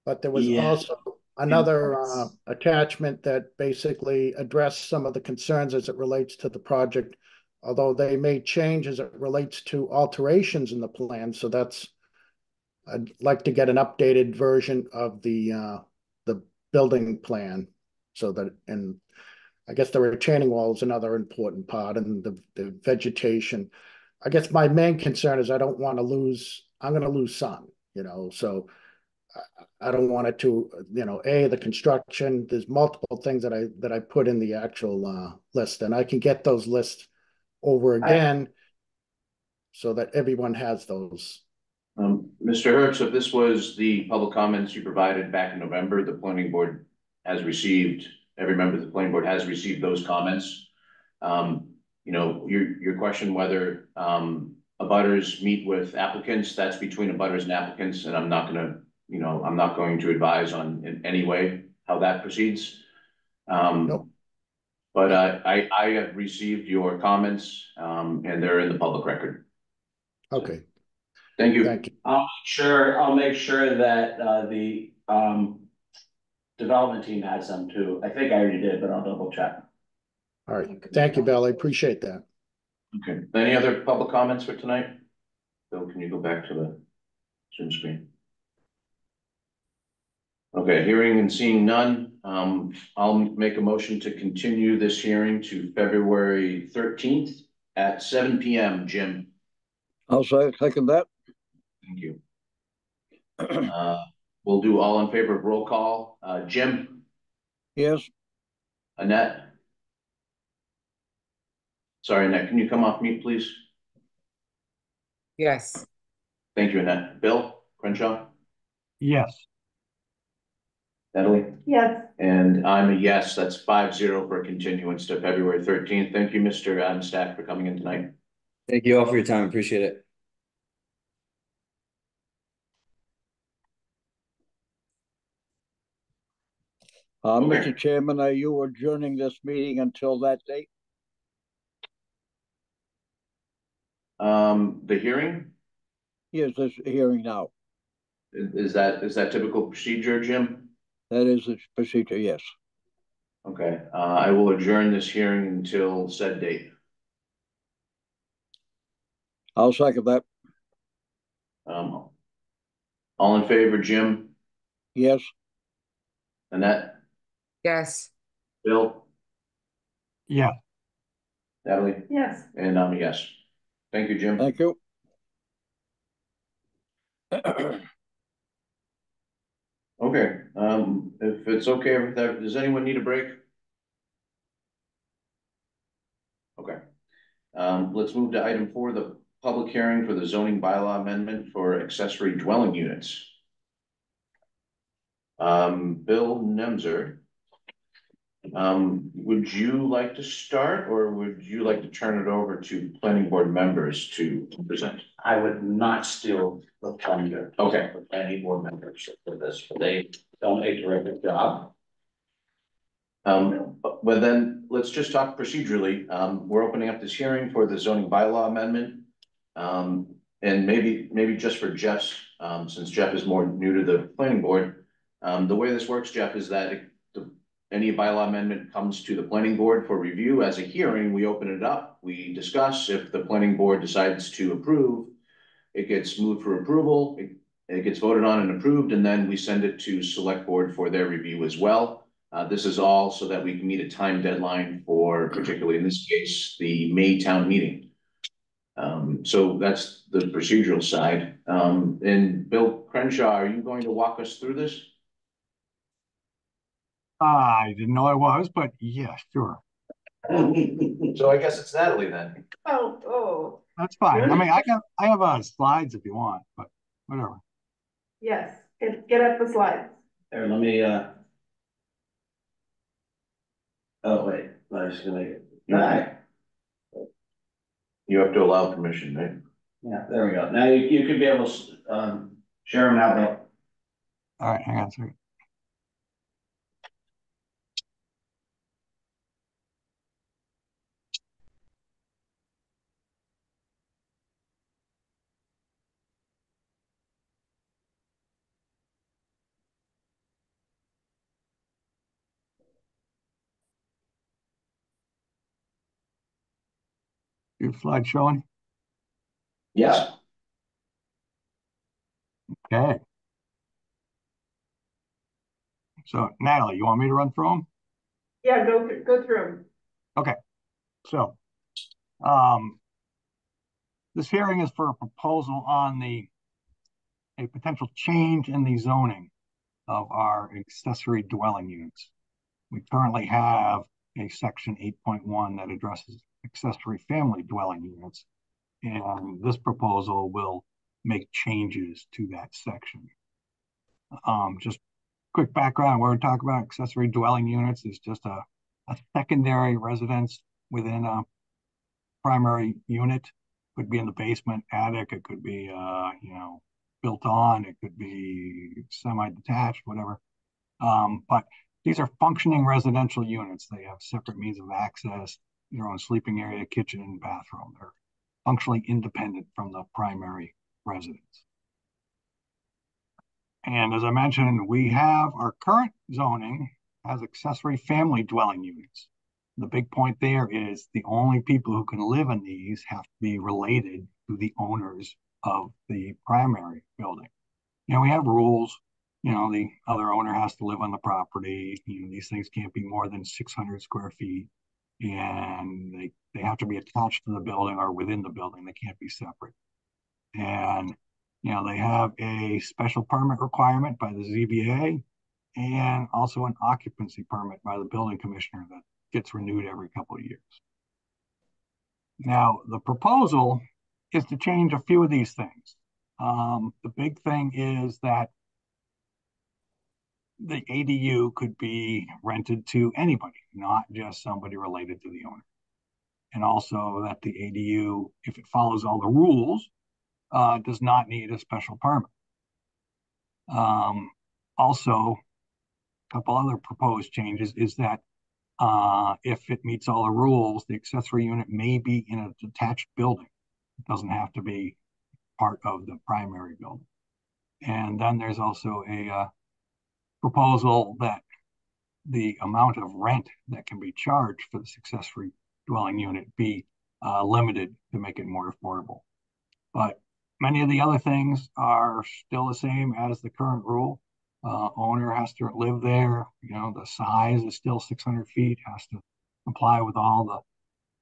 But there was also another attachment that basically addressed some of the concerns as it relates to the project, although they may change as it relates to alterations in the plan. So I'd like to get an updated version of the building plan, so that, and I guess the retaining wall is another important part, and the vegetation. I guess my main concern is I don't want to lose, I'm going to lose sun, so I don't want it to, the construction, there's multiple things that I put in the actual list, and I can get those lists over again so that everyone has those. Mr. Herbst, if this was the public comments you provided back in November, the planning board has received, every member of the planning board has received those comments. Your question whether abutters meet with applicants, that's between abutters and applicants, and I'm not going to advise on in any way how that proceeds. Nope. But I have received your comments, and they're in the public record. Okay. Thank you. Thank you. I'll make sure that the development team has them too. I think I already did, but I'll double check. All right. Thank you, Bill. I appreciate that. Okay. Any other public comments for tonight? Bill, can you go back to the Zoom screen? Okay, hearing and seeing none, I'll make a motion to continue this hearing to February 13th at 7 p.m. Jim. I'll second that. Thank you. We'll do all in favor of roll call. Jim? Yes. Annette? Sorry, Annette, can you come off mute, please? Yes. Thank you, Annette. Bill Crenshaw? Yes. Natalie? Yes. And I'm a yes. That's 5-0 for a continuance to February 13th. Thank you, Mr. Adam Stack, for coming in tonight. Thank you all for your time. Appreciate it. Mr. Chairman, are you adjourning this meeting until that date? The hearing, Yes, this hearing now. is that typical procedure, Jim? That is the procedure, yes. Okay, I will adjourn this hearing until said date. I'll second that. All in favor, Jim, Yes, Annette, Yes, Bill, Yeah, Natalie, Yes. and I'm a yes. Thank you, Jim. thank you. Okay, if it's okay with that, does anyone need a break? Okay, let's move to item 4, the public hearing for the zoning bylaw amendment for accessory dwelling units. Bill Nemser, would you like to start, or would you like to turn it over to planning board members to present? I would not steal the thunder. Okay. The planning board members for this, but they done a terrific job. But then let's just talk procedurally. We're opening up this hearing for the zoning bylaw amendment. And maybe just for Jeff's, since Jeff is more new to the planning board, the way this works, Jeff, is that any bylaw amendment comes to the planning board for review. As a hearing, we open it up, we discuss. If the planning board decides to approve, it gets moved for approval, it gets voted on and approved, and then we send it to select board for their review as well. This is all so that we can meet a time deadline for, particularly in this case, the May town meeting. So that's the procedural side. And Bill Crenshaw, are you going to walk us through this? I didn't know I was, but yeah, sure. So I guess it's Natalie then. Oh, That's fine. I mean, I have slides if you want, but whatever. yes, get up the slides. There, let me, oh, wait, I was gonna, right. You have to allow permission, right? Yeah, there we go. Now you could be able to, share them out there. All right, hang on a second. Your slide showing? Yes. Okay. So Natalie, you want me to run through them? Yeah, go through them. Okay. So, this hearing is for a proposal on a potential change in the zoning of our accessory dwelling units. We currently have a section 8.1 that addresses accessory family dwelling units, and this proposal will make changes to that section. Just quick background, what we're talking about, accessory dwelling units is just a secondary residence within a primary unit. Could be in the basement, attic, it could be built on, it could be semi-detached, whatever. But these are functioning residential units. They have separate means of access, their own sleeping area, kitchen, and bathroom. They're functionally independent from the primary residence. And as I mentioned, we have our current zoning as accessory family dwelling units. The big point there is the only people who can live in these have to be related to the owners of the primary building. We have rules. The other owner has to live on the property. These things can't be more than 600 square feet, and they have to be attached to the building or within the building. They can't be separate. And they have a special permit requirement by the ZBA and also an occupancy permit by the building commissioner that gets renewed every couple of years. Now, the proposal is to change a few of these things. The big thing is that the ADU could be rented to anybody, not just somebody related to the owner. And also that the ADU, if it follows all the rules, does not need a special permit. Also, couple other proposed changes is that if it meets all the rules, the accessory unit may be in a detached building. It doesn't have to be part of the primary building. And then there's also a proposal that the amount of rent that can be charged for the accessory dwelling unit be limited to make it more affordable. But many of the other things are still the same as the current rule. Owner has to live there. You know, the size is still 600 feet, has to comply with all the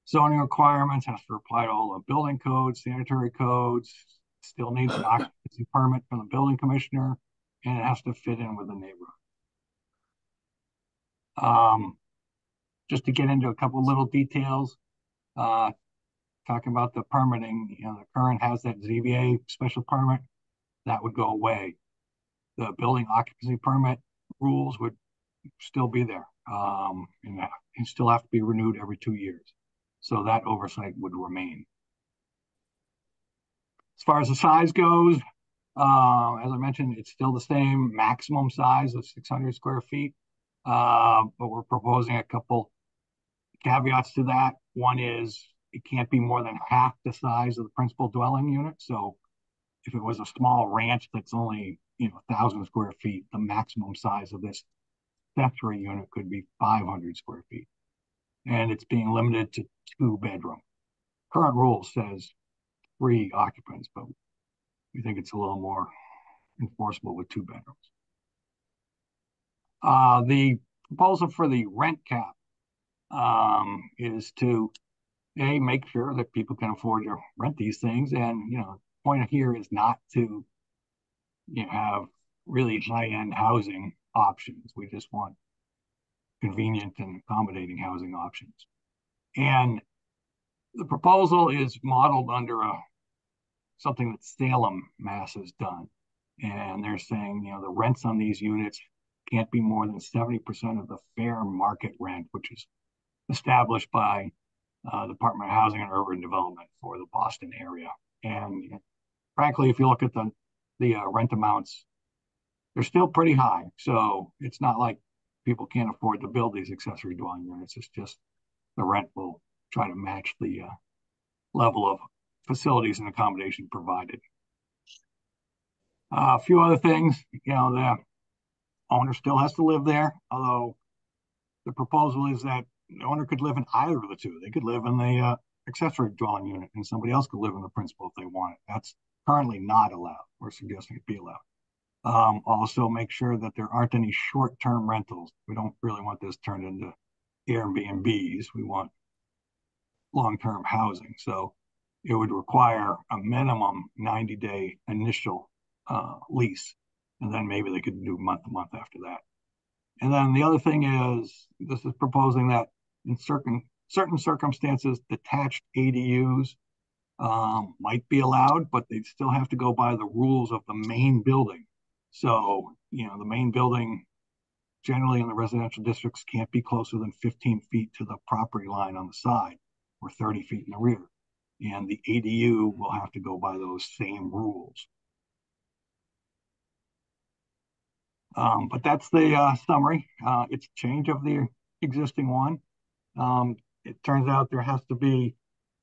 zoning requirements, has to apply to all the building codes, sanitary codes, still needs an occupancy permit from the building commissioner, and it has to fit in with the neighborhood. Just to get into a couple little details, talking about the permitting, you know, the current has that ZBA special permit, that would go away. The building occupancy permit rules would still be there, and still have to be renewed every 2 years. So that oversight would remain. As far as the size goes, as I mentioned, it's still the same maximum size of 600 square feet, but we're proposing a couple caveats to that. One is it can't be more than half the size of the principal dwelling unit. So if it was a small ranch that's only, you know, 1,000 square feet, the maximum size of this accessory unit could be 500 square feet. And it's being limited to 2 bedrooms. Current rule says 3 occupants, but we think it's a little more enforceable with 2 bedrooms. The proposal for the rent cap is to make sure that people can afford to rent these things. And, you know, the point here is not to, you know, have really high-end housing options. We just want convenient and accommodating housing options. And the proposal is modeled under something that Salem, Mass has done. And they're saying, you know, the rents on these units can't be more than 70% of the fair market rent, which is established by Department of Housing and Urban Development for the Boston area. And frankly, if you look at the rent amounts, they're still pretty high. So it's not like people can't afford to build these accessory dwelling units. It's just the rent will try to match the level of facilities and accommodation provided. A few other things, you know, the owner still has to live there, although the proposal is that the owner could live in either of the two. They could live in the accessory dwelling unit and somebody else could live in the principal if they want it. That's currently not allowed. We're suggesting it be allowed. Also make sure that there aren't any short-term rentals. We don't really want this turned into Airbnbs. We want long-term housing. So it would require a minimum 90-day initial lease, and then maybe they could do month to month after that. And then the other thing is, this is proposing that in certain circumstances, detached ADUs might be allowed, but they'd still have to go by the rules of the main building. So, you know, the main building generally in the residential districts can't be closer than 15 feet to the property line on the side or 30 feet in the rear. And the ADU will have to go by those same rules. But that's the summary. It's a change of the existing one. It turns out there has to be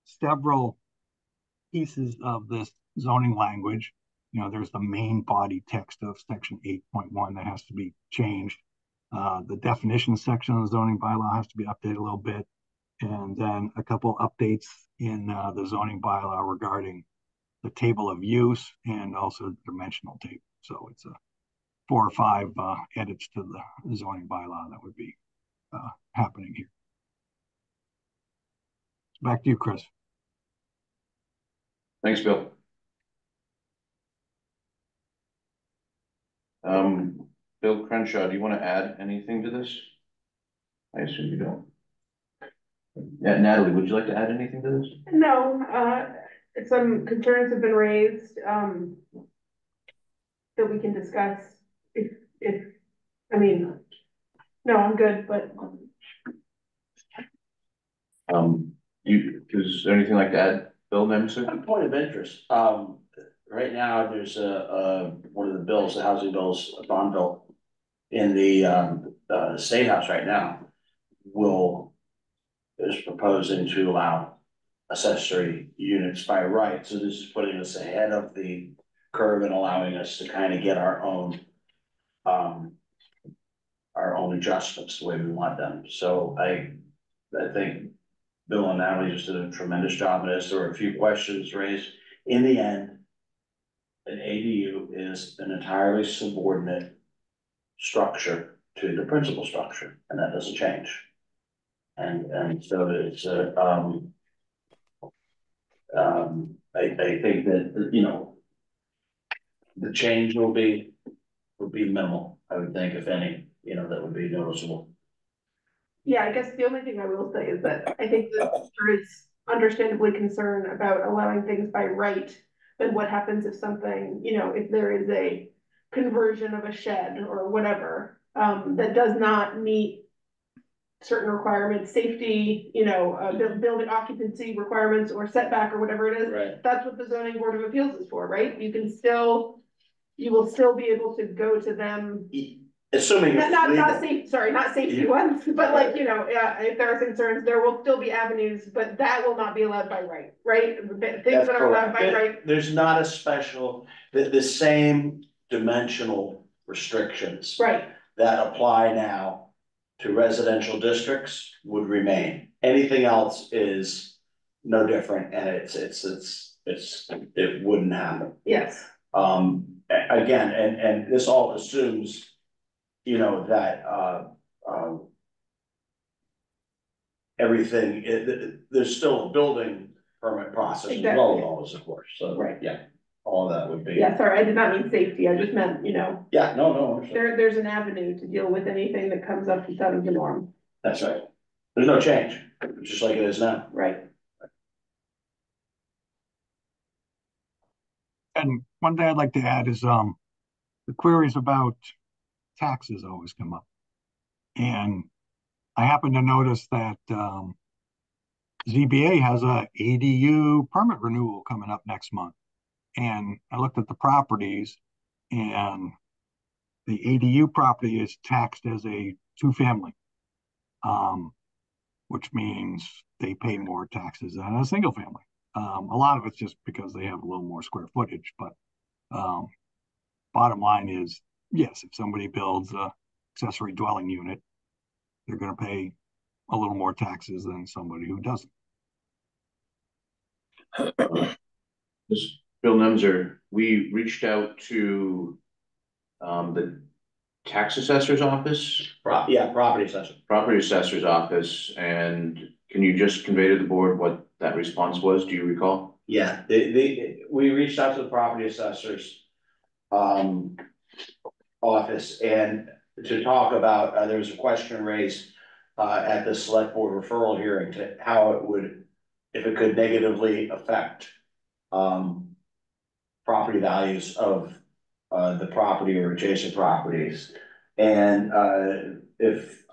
several pieces of this zoning language. You know, there's the main body text of section 8.1 that has to be changed. The definition section of the zoning bylaw has to be updated a little bit. And then a couple updates in the zoning bylaw regarding the table of use and also the dimensional table. So it's 4 or 5 edits to the zoning bylaw that would be happening here. Back to you, Chris. Thanks, Bill. Bill Crenshaw, do you want to add anything to this? I assume you don't. Yeah, Natalie, would you like to add anything to this? No, some concerns have been raised that we can discuss if I mean, no, I'm good, but is there anything like to add, Bill Nemesis? A point of interest. Right now, there's one of the bills, the housing bills, a bond bill, in the State House right now is proposing to allow accessory units by right. So this is putting us ahead of the curve and allowing us to kind of get our own adjustments the way we want them. So I think Bill and Natalie just did a tremendous job in this. There were a few questions raised. In the end, an ADU is an entirely subordinate structure to the principal structure, and that doesn't change. And so it's I think that, you know, the change will be minimal, I would think, if any, you know, that would be noticeable. Yeah, I guess the only thing I will say is that I think that there is understandably concern about allowing things by right. Then what happens if something, you know, if there is a conversion of a shed or whatever, that does not meet certain requirements, safety, you know, building occupancy requirements or setback or whatever it is. Right. That's what the zoning board of appeals is for, right? You will still be able to go to them. Assuming Not safety ones, but like, you know, if there are concerns, there will still be avenues, but that will not be allowed by right, right? Things that are allowed by right. There's not a special, the same dimensional restrictions. Right. That apply now to residential districts would remain. Anything else is no different, and it wouldn't happen. Yes. Again, and this all assumes, you know, that everything, there's still a building permit process as well as all this, of course. So right. Yeah, all of that would be. Yeah, sorry, I did not mean safety. I just meant, you know. Yeah, no. There's an avenue to deal with anything that comes up outside of the norm. That's right. There's no change, just like it is now. Right. And one thing I'd like to add is the queries about taxes always come up. And I happen to notice that ZBA has a ADU permit renewal coming up next month. And I looked at the properties, and the ADU property is taxed as a two-family, which means they pay more taxes than a single family. A lot of it's just because they have a little more square footage, but bottom line is, yes, if somebody builds a accessory dwelling unit, they're going to pay a little more taxes than somebody who doesn't. Bill Nemser, we reached out to the tax assessor's office. Property assessor. Property assessor's office, and can you just convey to the board what that response was? Do you recall? Yeah, we reached out to the property assessor's office and to talk about, there was a question raised at the select board referral hearing to how it would, if it could negatively affect property values of the property or adjacent properties. And if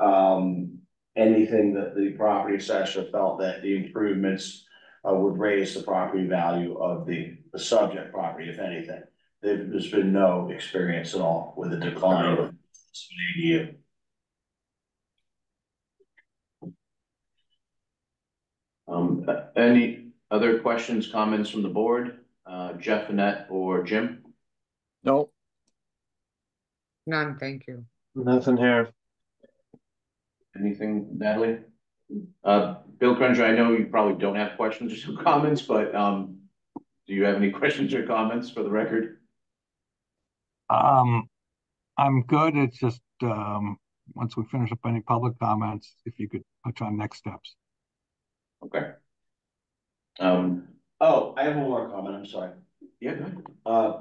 anything that the property assessor felt that the improvements would raise the property value of the subject property, if anything. There's been no experience at all with a decline of an ADU. Any other questions, comments from the board? Jeff, Annette, or Jim? No. None, thank you. Nothing here. Anything, Natalie? Bill Crenshaw, I know you probably don't have questions or comments, but do you have any questions or comments for the record? I'm good. It's just once we finish up any public comments, if you could touch on next steps. Okay. Oh, I have one more comment. I'm sorry. Yeah, go ahead.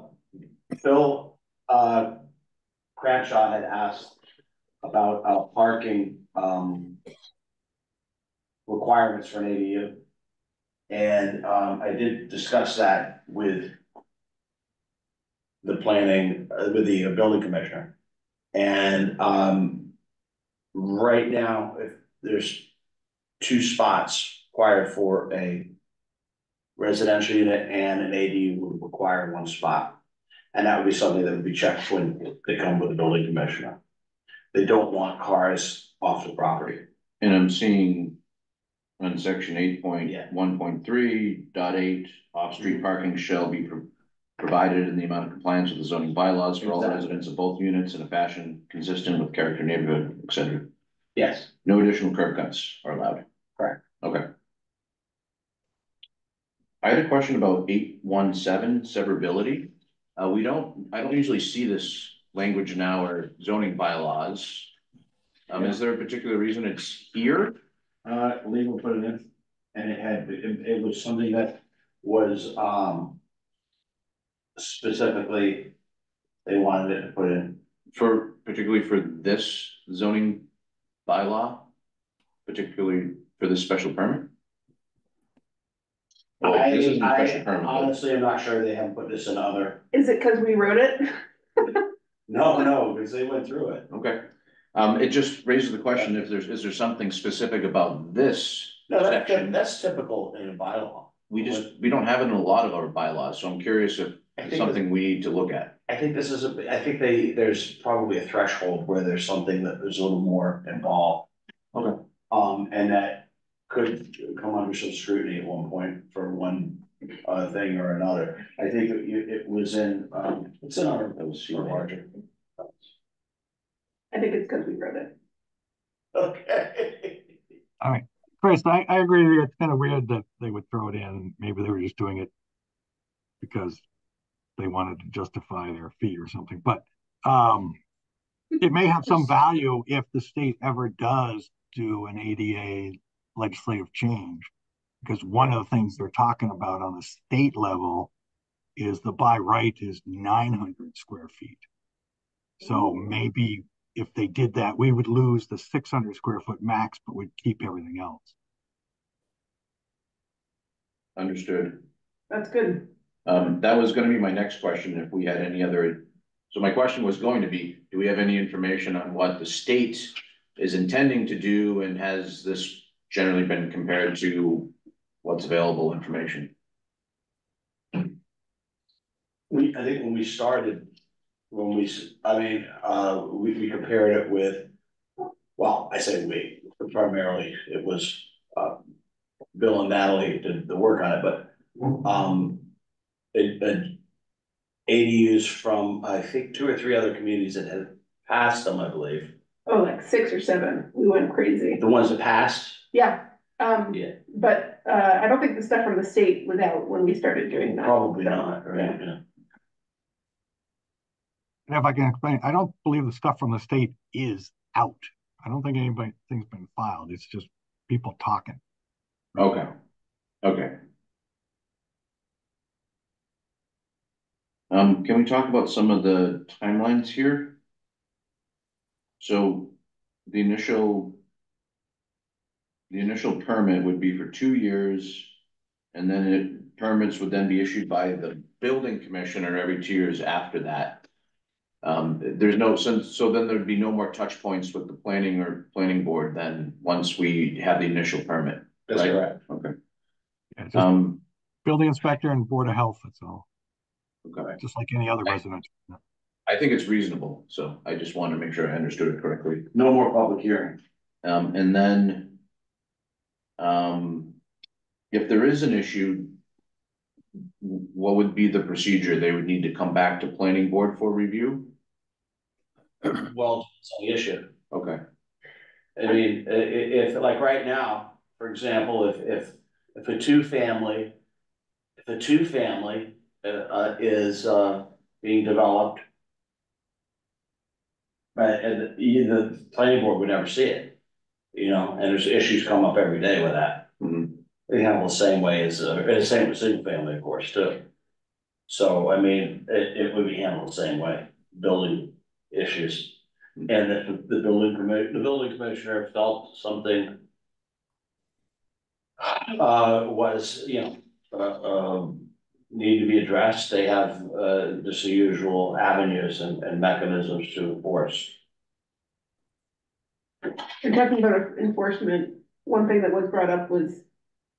Phil Crenshaw had asked about parking requirements for an ADU, and I did discuss that with the planning, with the building commissioner, and right now, if there's 2 spots required for a residential unit, and an ADU would require 1 spot, and that would be something that would be checked when they come with the building commissioner. they don't want cars off the property. And I'm seeing on section 8.1.3.8, off-street parking shall be provided in the amount of compliance with the zoning bylaws for all Exactly. residents of both units in a fashion consistent with character, neighborhood, etc. Yes, No additional curb cuts are allowed. correct. Okay. I had a question about 8.17 severability. I don't usually see this language in our zoning bylaws. Is there a particular reason it's here? Legal put it in, and it was something that was, specifically, they wanted it to put in. Particularly for this zoning bylaw, particularly for this special permit? Well, this isn't a special permit, but- Honestly, I'm not sure they haven't put this in other. Is it because we wrote it? No, because they went through it. Okay, it just raises the question if is there something specific about this No, section? that's typical in a bylaw. We don't have it in a lot of our bylaws, so I'm curious if it's something we need to look at. I think this is I think there's probably a threshold where there's something that is a little more involved. Okay. And that could come under some scrutiny at one point for one thing or another. I think it was in, it's in our margin. I think it's because we wrote it. Okay. All right, Chris, I agree with you. It's kind of weird that they would throw it in. Maybe they were just doing it because they wanted to justify their fee or something, but it may have some value if the state ever does do an ADA legislative change, because one of the things they're talking about on the state level is the by right is 900 square feet. So maybe if they did that, we would lose the 600 square foot max, but we'd keep everything else. Understood. That's good. That was gonna be my next question, if we had any other. So my question was going to be, do we have any information on what the state is intending to do, and has this generally been compared to what's available information? I think when we started, we compared it with, well, I say we, primarily it was, Bill and Natalie did the work on it, but, ADUs from, I think, 2 or 3 other communities that had passed them, I believe. Oh, like 6 or 7. We went crazy. The ones that passed? Yeah. Yeah. But I don't think the stuff from the state was out when we started doing that. Probably not, right? Yeah. And if I can explain, I don't believe the stuff from the state is out. I don't think anything's been filed. It's just people talking. Okay. Okay. Can we talk about some of the timelines here? So the initial permit would be for 2 years, and then permits would then be issued by the building commissioner every 2 years after that. There's no sense, so then there'd be no more touch points with the planning board then once we have the initial permit. That's right? correct. Okay. Yeah, just building inspector and board of health, that's all. Okay. Just like any other resident. I think it's reasonable, so I just wanted to make sure I understood it correctly. No more public hearing. And then, if there is an issue, what would be the procedure? They would need to come back to planning board for review? Well, it's on the issue. Okay. I mean, if like right now, for example, if a two-family is being developed, and the planning board would never see it, and there's issues come up every day with that. Mm-hmm. They handle the same way as, and the same with single family, of course, too. So, I mean, it would be handled the same way, building issues. And that the building commissioner felt something was, need to be addressed. They have just the usual avenues and mechanisms to enforce. And talking about enforcement, one thing that was brought up was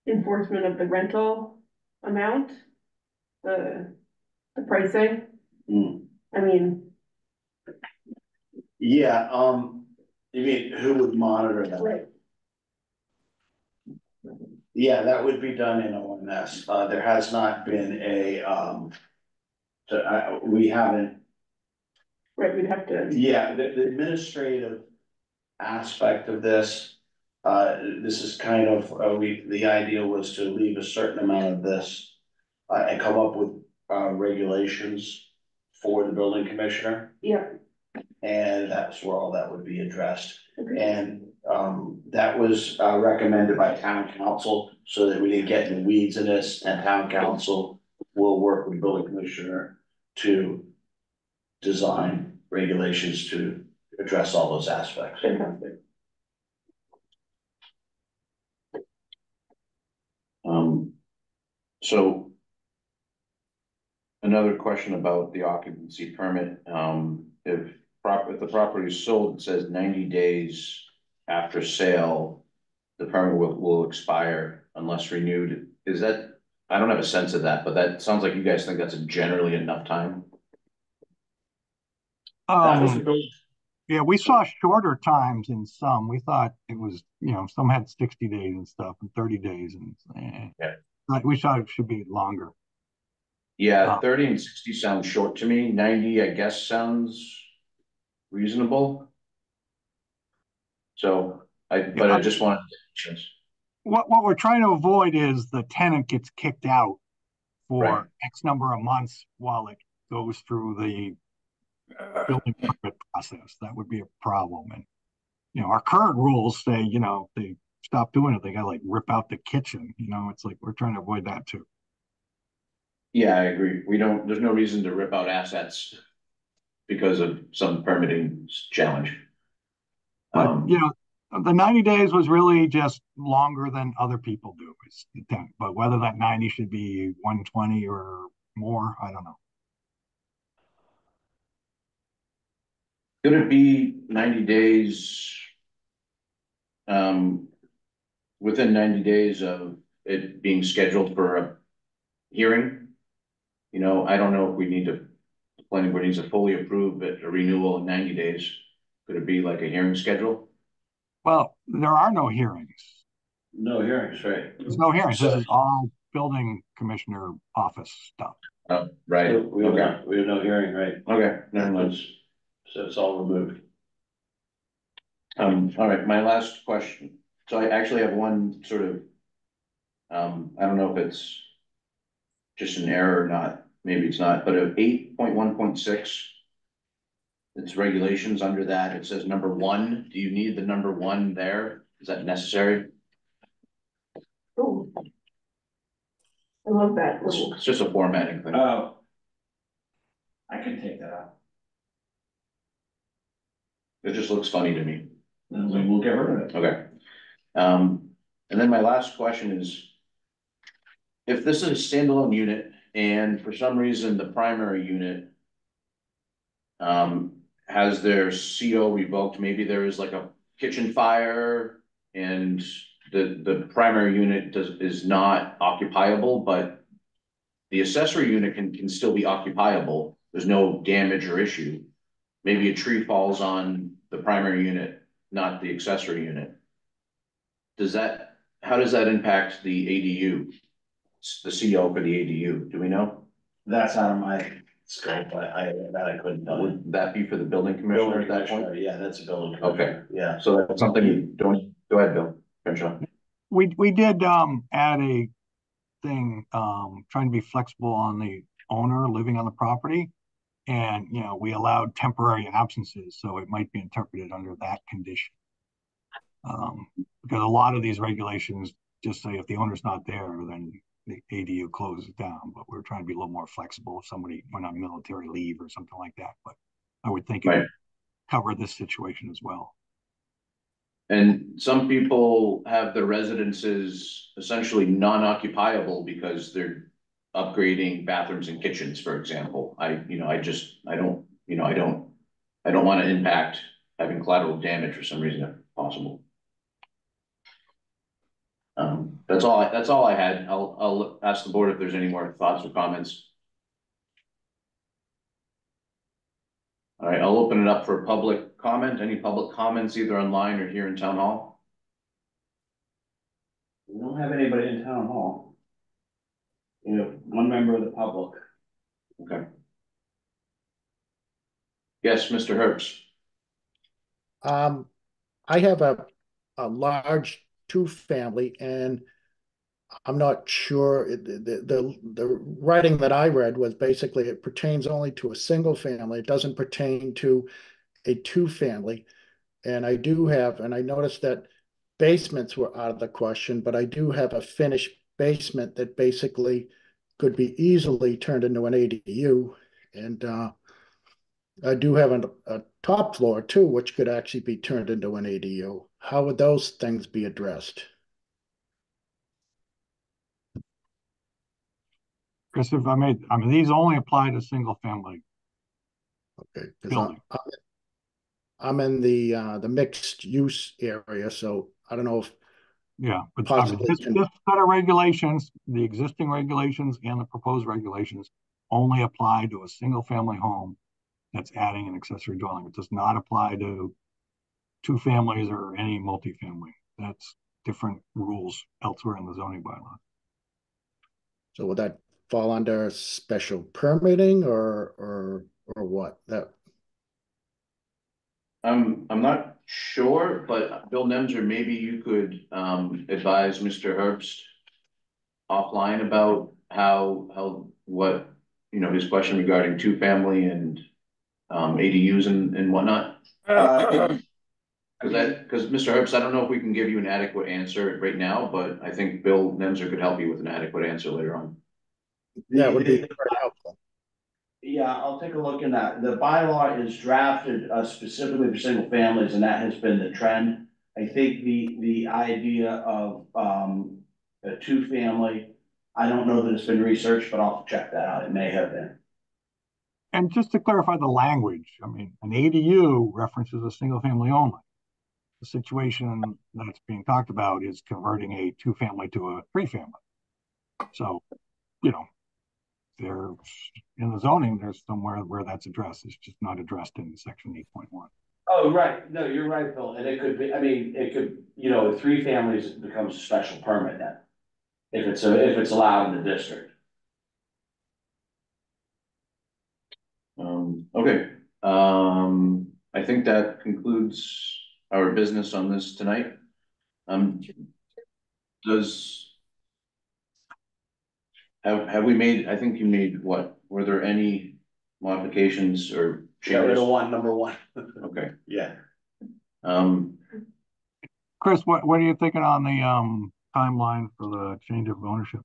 enforcement of the rental amount, the pricing. I mean, Yeah, You mean, who would monitor that? Right. Yeah, that would be done in OMS. There has not been we haven't, Right, we'd have to, yeah, the administrative aspect of this. This is kind of, the idea was to leave a certain amount of this, and come up with, regulations for the building commissioner. yeah, And that's where all that would be addressed. okay, And, that was, recommended by town council, so that we didn't get in the weeds in this, and town council will work with the building commissioner to design regulations to address all those aspects. fantastic. So another question about the occupancy permit, if the property is sold, it says 90 days after sale, the permit will expire unless renewed. Is that, I don't have a sense of that, but that sounds like you guys think that's generally enough time. Yeah, we saw shorter times in some. We thought it was, some had 60 days and stuff and 30 days and Yeah. Like we thought it should be longer. Yeah, 30 and 60 sounds short to me. 90, I guess, sounds reasonable. So but I just wanted to. What we're trying to avoid is the tenant gets kicked out for Right. X number of months while it goes through the building permit process. That would be a problem. And our current rules say, they stop doing it, they gotta like rip out the kitchen. It's like we're trying to avoid that too. Yeah, I agree. There's no reason to rip out assets because of some permitting challenge. But the 90 days was really just longer than other people do. But whether that 90 should be 120 or more, I don't know. Could it be 90 days? Within 90 days of it being scheduled for a hearing? I don't know if the planning board needs to fully approve a renewal in 90 days. Could it be like a hearing schedule? Well, there are no hearings. No hearings, right? There's no hearings. This is all building commissioner office stuff. Oh, right. We have no hearing, right? Okay, never mind. So it's all removed. All right, my last question. So I actually have one sort of, I don't know if it's just an error or not, maybe it's not, but of 8.1.6, it's regulations under that, it says number 1. Do you need the number 1 there? Is that necessary? Oh, I love that. It's just a formatting thing. Oh. I can take that out. It just looks funny to me. Then we'll get rid of it. Okay. And then my last question is, if this is a standalone unit and for some reason the primary unit has their CO revoked, maybe there is like a kitchen fire and the primary unit is not occupiable, but the accessory unit can still be occupiable. There's no damage or issue. Maybe a tree falls on the primary unit, not the accessory unit. How does that impact the ADU? The CO for the ADU, do we know? That's out of my scope. I couldn't tell you. Would that be for the building commissioner at that point? Yeah, that's a building commissioner. Okay. Yeah. So that's something you don't, go ahead, Bill. Crenshaw. We did add a thing, trying to be flexible on the owner living on the property. And, we allowed temporary absences, so it might be interpreted under that condition. Because a lot of these regulations just say if the owner's not there, then the ADU closes down. But we're trying to be a little more flexible if somebody went on military leave or something like that. But I would think it would cover this situation as well. And some people have their residences essentially non-occupiable because they're upgrading bathrooms and kitchens, for example. I don't want to impact having collateral damage for some reason if possible. That's all I had. I'll ask the board if there's any more thoughts or comments. All right, I'll open it up for public comment, any public comments either online or here in town hall? We don't have anybody in town hall. You know, one member of the public. Okay. Yes, Mr. Herbst. I have a large two-family, and I'm not sure, the writing that I read was basically it pertains only to a single family. It doesn't pertain to a two-family. And I noticed that basements were out of the question, but I do have a finished basement that basically could be easily turned into an ADU. And I do have a top floor too, which could actually be turned into an ADU. How would those things be addressed? Chris, if I may, I mean, these only apply to single family Okay, because building. I'm in the mixed use area, so I don't know if Yeah, but possibly this set of regulations, the existing regulations and the proposed regulations only apply to a single family home that's adding an accessory dwelling. It does not apply to two families or any multifamily. That's different rules elsewhere in the zoning bylaw. so would that fall under special permitting or what? That I'm not sure, but Bill Nemser, maybe you could advise Mr. Herbst offline about what, you know, his question regarding two family and ADUs and whatnot. Because Mr. Herbst, I don't know if we can give you an adequate answer right now, but I think Bill Nemser could help you with an adequate answer later on. that would be very helpful. Yeah, I'll take a look in that. The bylaw is drafted specifically for single families, and that has been the trend. I think the idea of a two family, I don't know that it's been researched, but I'll check that out. It may have been. And just to clarify the language, I mean, an ADU references a single family only. The situation that's being talked about is converting a two family to a three family. So, you know, there's in the zoning, there's somewhere where that's addressed. It's just not addressed in section 8.1. Oh, right. No, you're right, Bill. And it could be, I mean, it could, you know, three families becomes a special permit then. If it's allowed in the district. Okay. I think that concludes our business on this tonight. Have we made, I think you made what? Were there any modifications or Get rid changes? of number one. Okay. Yeah. Chris, what are you thinking on the timeline for the change of ownership?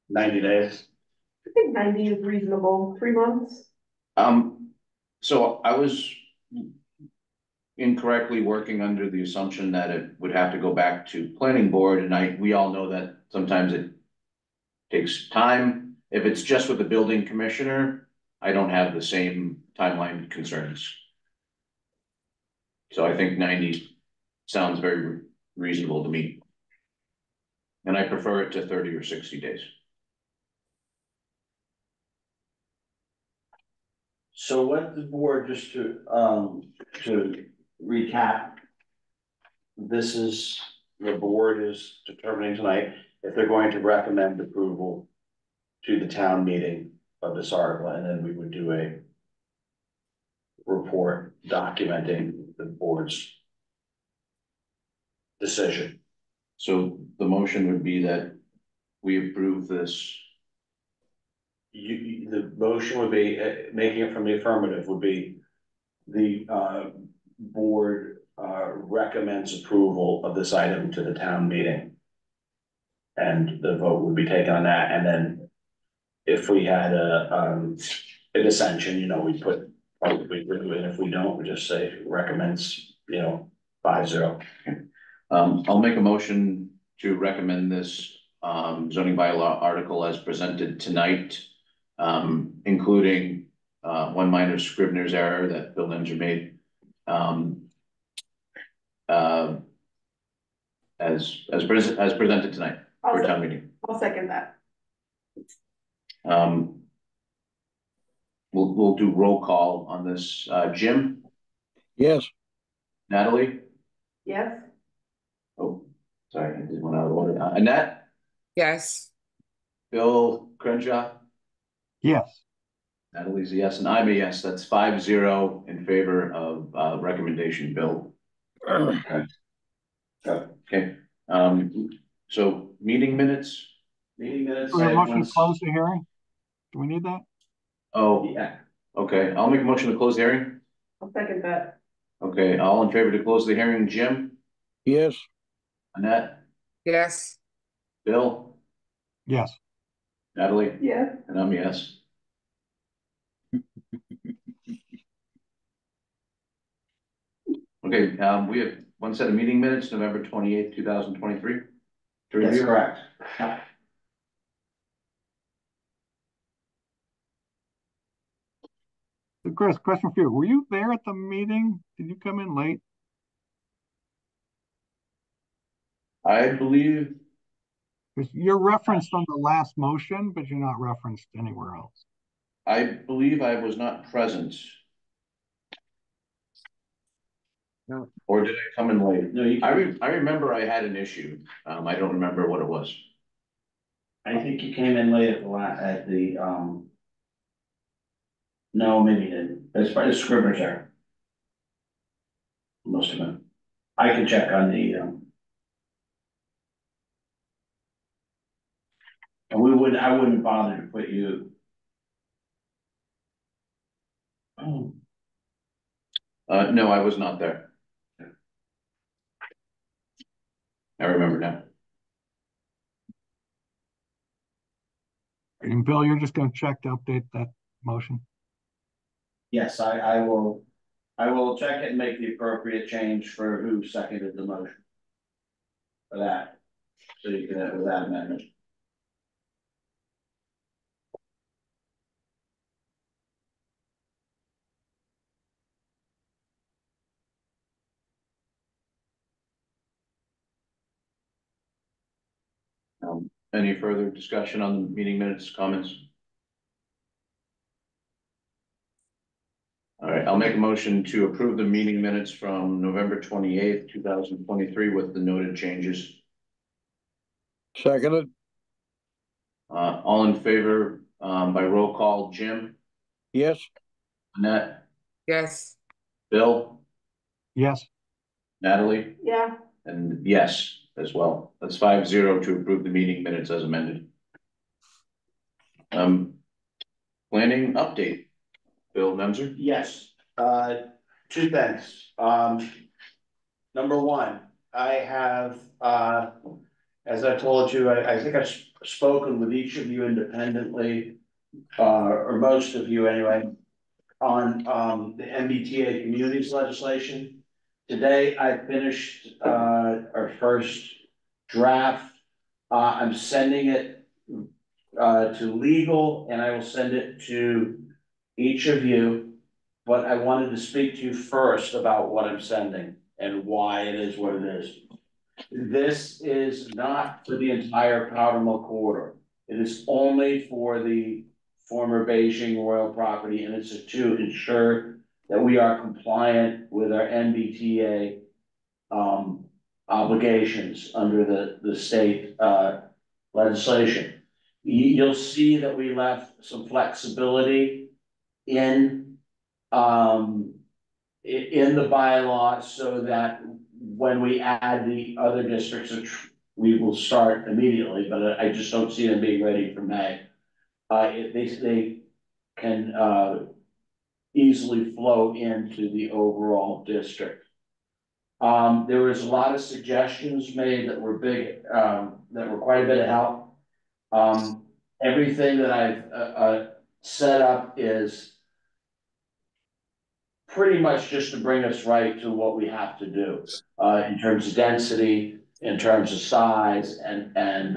90 days. I think 90 is reasonable, 3 months. So I was incorrectly working under the assumption that it would have to go back to planning board, and we all know that sometimes it takes time. If it's just with the building commissioner, I don't have the same timeline concerns. So I think 90 sounds very reasonable to me. And I prefer it to 30 or 60 days. So what the board, just to recap, this is, the board is determining tonight if they're going to recommend approval to the town meeting of this article, and then we would do a report documenting the board's decision. So the motion would be that we approve this. The motion would be, making it from the affirmative would be the board recommends approval of this item to the town meeting. And the vote would be taken on that, and then if we had a dissension, you know, we put, and if we don't, we just say recommends, you know, 5-0. I'll make a motion to recommend this zoning bylaw article as presented tonight, including one minor Scrivener's error that Bill Nemser made, as presented tonight for town meeting. I'll second that. We'll do roll call on this. Jim? Yes. Natalie? Yes, Oh, sorry, I did one out of order. Annette? Yes, Bill Crenshaw? Yes. Natalie's a yes, and I'm a yes. That's 5-0 in favor of recommendation, Bill. Okay. Okay, so meeting minutes? Meeting minutes. We I have a have motion one- to close the hearing? Do we need that? Oh, Yeah, okay, I'll make a motion to close the hearing. I'll second that. Okay, all in favor to close the hearing, Jim? Yes. Annette? yes, Bill? Yes. Natalie? Yes, And I'm a yes. Okay, we have one set of meeting minutes, November 28th, 2023. To that's review. correct. So Chris, question for you. Were you there at the meeting? Did you come in late? I believe, Because you're referenced on the last motion, but you're not referenced anywhere else. I was not present. No. Or did I come in late? No, you, I remember I had an issue. I don't remember what it was. I think you came in late no, maybe you didn't. That's probably Scribner's error. Must have been. I can check on the, I wouldn't bother to put you. Oh, No, I was not there. I remember now. And Bill, you're just gonna check to update that motion? yes, I will check it and make the appropriate change for who seconded the motion. For that, so you can have that amendment. Any further discussion on the meeting minutes, comments? All right, I'll make a motion to approve the meeting minutes from November 28th, 2023 with the noted changes. Seconded. All in favor, by roll call, Jim, Yes. Annette, yes, Bill, Yes. Natalie, yeah, and yes as well. That's 5-0 to approve the meeting minutes as amended. Planning update, Bill Nemser. Yes, two things. Number one, I have, as I told you, I think I've spoken with each of you independently, or most of you anyway, on, the MBTA communities legislation. Today, I finished, our first draft. I'm sending it, to legal, and I will send it to each of you. But I wanted to speak to you first about what I'm sending and why it is what it is. This is not for the entire Powder Mill corridor. It is only for the former Beijing Royal property, and it's to ensure that we are compliant with our MBTA obligations under the state legislation. You'll see that we left some flexibility in the bylaw so that when we add the other districts, which we will start immediately, but I just don't see them being ready for May. They can easily flow into the overall district. There was a lot of suggestions made that were big, that were quite a bit of help. Everything that I've set up is pretty much just to bring us right to what we have to do, in terms of density, in terms of size, and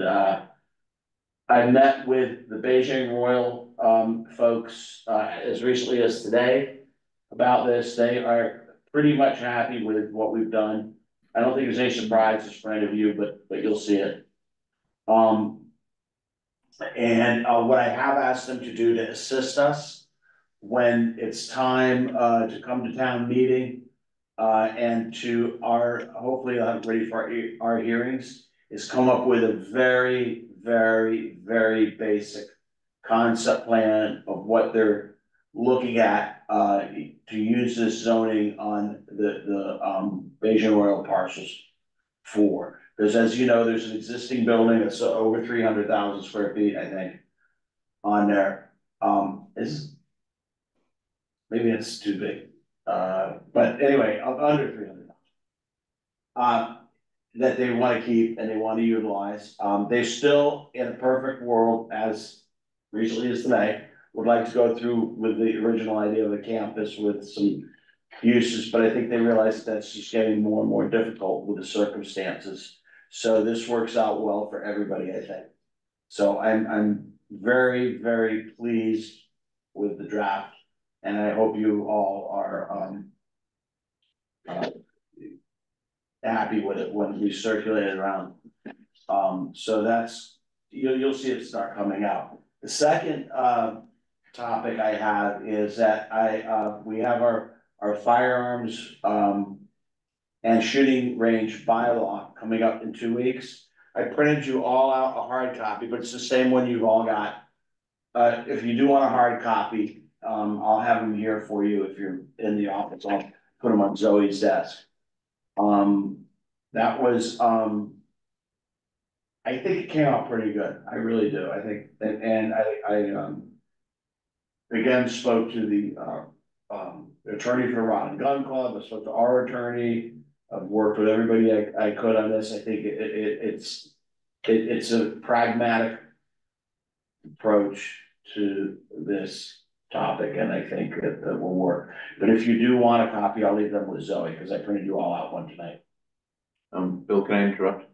I met with the Beijing Royal, folks, as recently as today about this. They are pretty much happy with what we've done. I don't think there's any surprises for any of you, but you'll see it. And what I have asked them to do to assist us when it's time to come to town meeting, and to hopefully I'll have it ready for our hearings, is come up with a very, very, very basic concept plan of what they're looking at, to use this zoning on the Bayesian Royal parcels for. Because as you know, there's an existing building that's over 300,000 square feet, I think, on there. Maybe it's too big, but anyway, under 300,000. That they want to keep and they want to utilize. They still, in a perfect world, as recently as today, would like to go through with the original idea of the campus with some uses, but I think they realize that's just getting more and more difficult with the circumstances. So this works out well for everybody, I think. So I'm very, very pleased with the draft, and I hope you all are happy with it when we circulate it around. So that's, you'll see it start coming out. The second topic I have is that we have our firearms and shooting range bylaw coming up in 2 weeks. I printed you all out a hard copy, but it's the same one you've all got. If you do want a hard copy, I'll have them here for you if you're in the office. I'll put them on Zoe's desk. That was, I think it came out pretty good. I really do. I think, and I again spoke to the attorney for the Rod and Gun Club. I spoke to our attorney. I've worked with everybody I could on this. I think it's a pragmatic approach to this topic, and I think that will work. But if you do want a copy, I'll leave them with Zoe because I printed you all out one tonight. Bill, can I interrupt?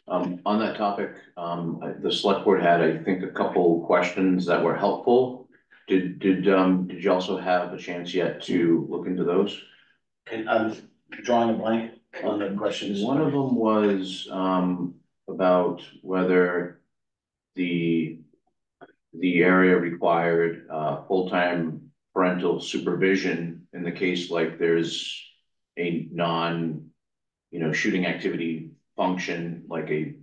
On that topic, the select board had, I think, a couple questions that were helpful. Did you also have a chance yet to look into those? And I'm drawing a blank on the questions. One of them was about whether the area required full-time parental supervision in the case like there's a shooting activity function like a.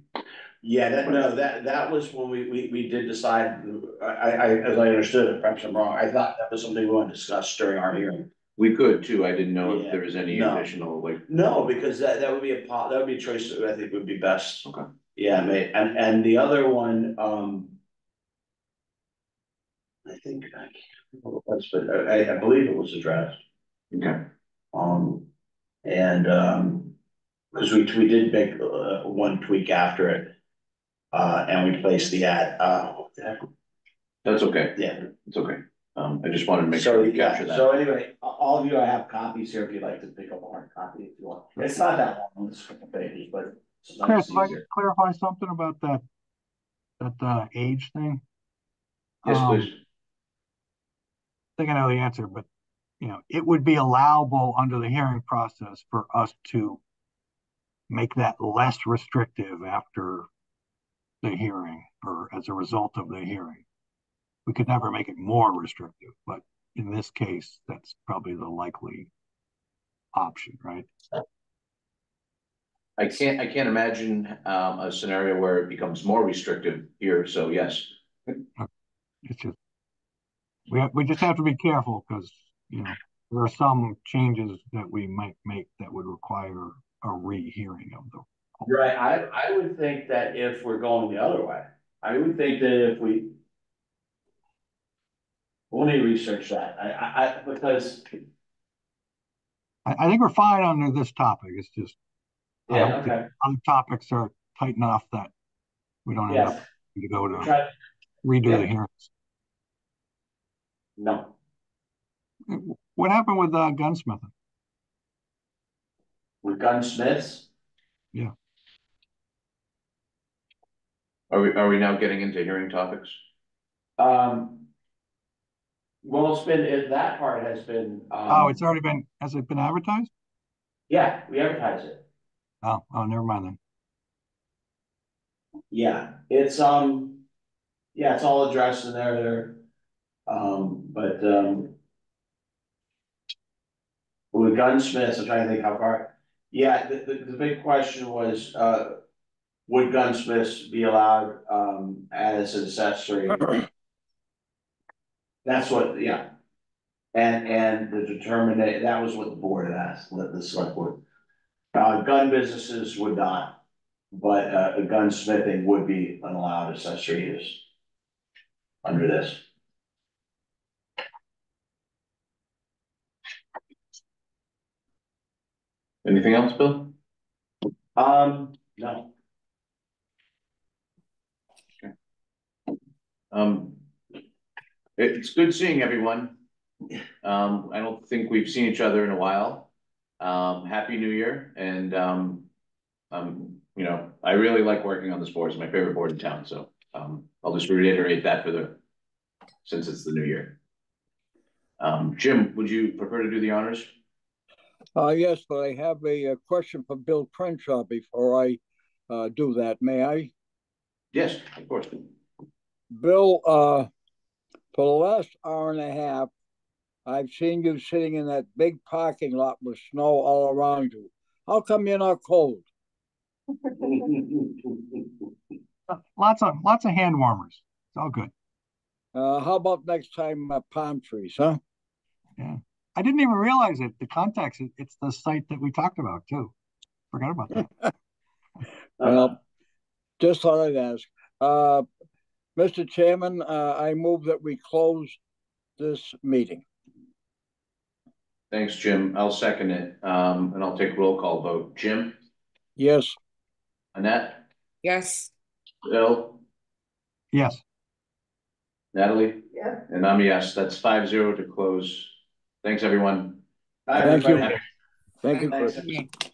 Yeah, that was when we did decide. I as I understood it, perhaps I'm wrong. I thought that was something we wanted to discuss during our hearing. We could too. I didn't know if there was any additional like. No, because that would be a choice that I think would be best. Okay. Yeah, mate. And the other one, I think I can't remember what it was, but I believe it was addressed. Okay. Because we did make one tweak after it, and we placed the ad. That's okay. Yeah, it's okay. I just wanted to make sure we capture that. So anyway, all of you, I have copies here if you'd like to pick up a hard copy if you want. It's not that long, it's a couple pages, but. Chris, if I could clarify something about that age thing. Yes, please. I think I know the answer, but it would be allowable under the hearing process for us to make that less restrictive after the hearing or as a result of the hearing. We could never make it more restrictive, but in this case, that's probably the likely option, right? I can't imagine a scenario where it becomes more restrictive here, so yes. It's just we just have to be careful because there are some changes that we might make that would require a rehearing of them. Right, I would think that if we're going the other way, I would think that if we'll need to research that. Because I think we're fine under this topic. It's just okay. Other topics are tight enough that we don't end up to go to redo the hearings. No. What happened with gunsmithing? With gunsmiths? Yeah. Are we now getting into hearing topics? Well, that part has been. It's already been. Has it been advertised? Yeah, we advertise it. Oh, never mind then. Yeah, it's it's all addressed in there. But with with gunsmiths, I'm trying to think how far. Yeah, the big question was, would gunsmiths be allowed, as an accessory? That's what, yeah. And the determinate, that was what the board had asked, the select board. Gun businesses would not, but, gunsmithing would be an allowed accessory use under this. Anything else, Bill? No. It's good seeing everyone. I don't think we've seen each other in a while. Happy New Year, and you know, I really like working on this board. It's my favorite board in town, so I'll just reiterate that since it's the new year. Jim, would you prefer to do the honors? Yes, but I have a question for Bill Crenshaw before I do that. May I? Yes, of course. Bill, for the last hour and a half, I've seen you sitting in that big parking lot with snow all around you. How come you're not cold? Lots of hand warmers. It's all good. How about next time, palm trees, huh? Yeah. I didn't even realize it. The context, it's the site that we talked about too. Forgot about that. Well, just thought I'd ask. Mr. Chairman, I move that we close this meeting. Thanks, Jim. I'll second it. And I'll take a roll call vote. Jim? Yes. Annette? Yes. Bill? Yes. Natalie? Yeah. And I'm a yes. That's 5-0 to close. Thanks, everyone. Bye, Thank you. everybody. Thank you, Thanks. Chris.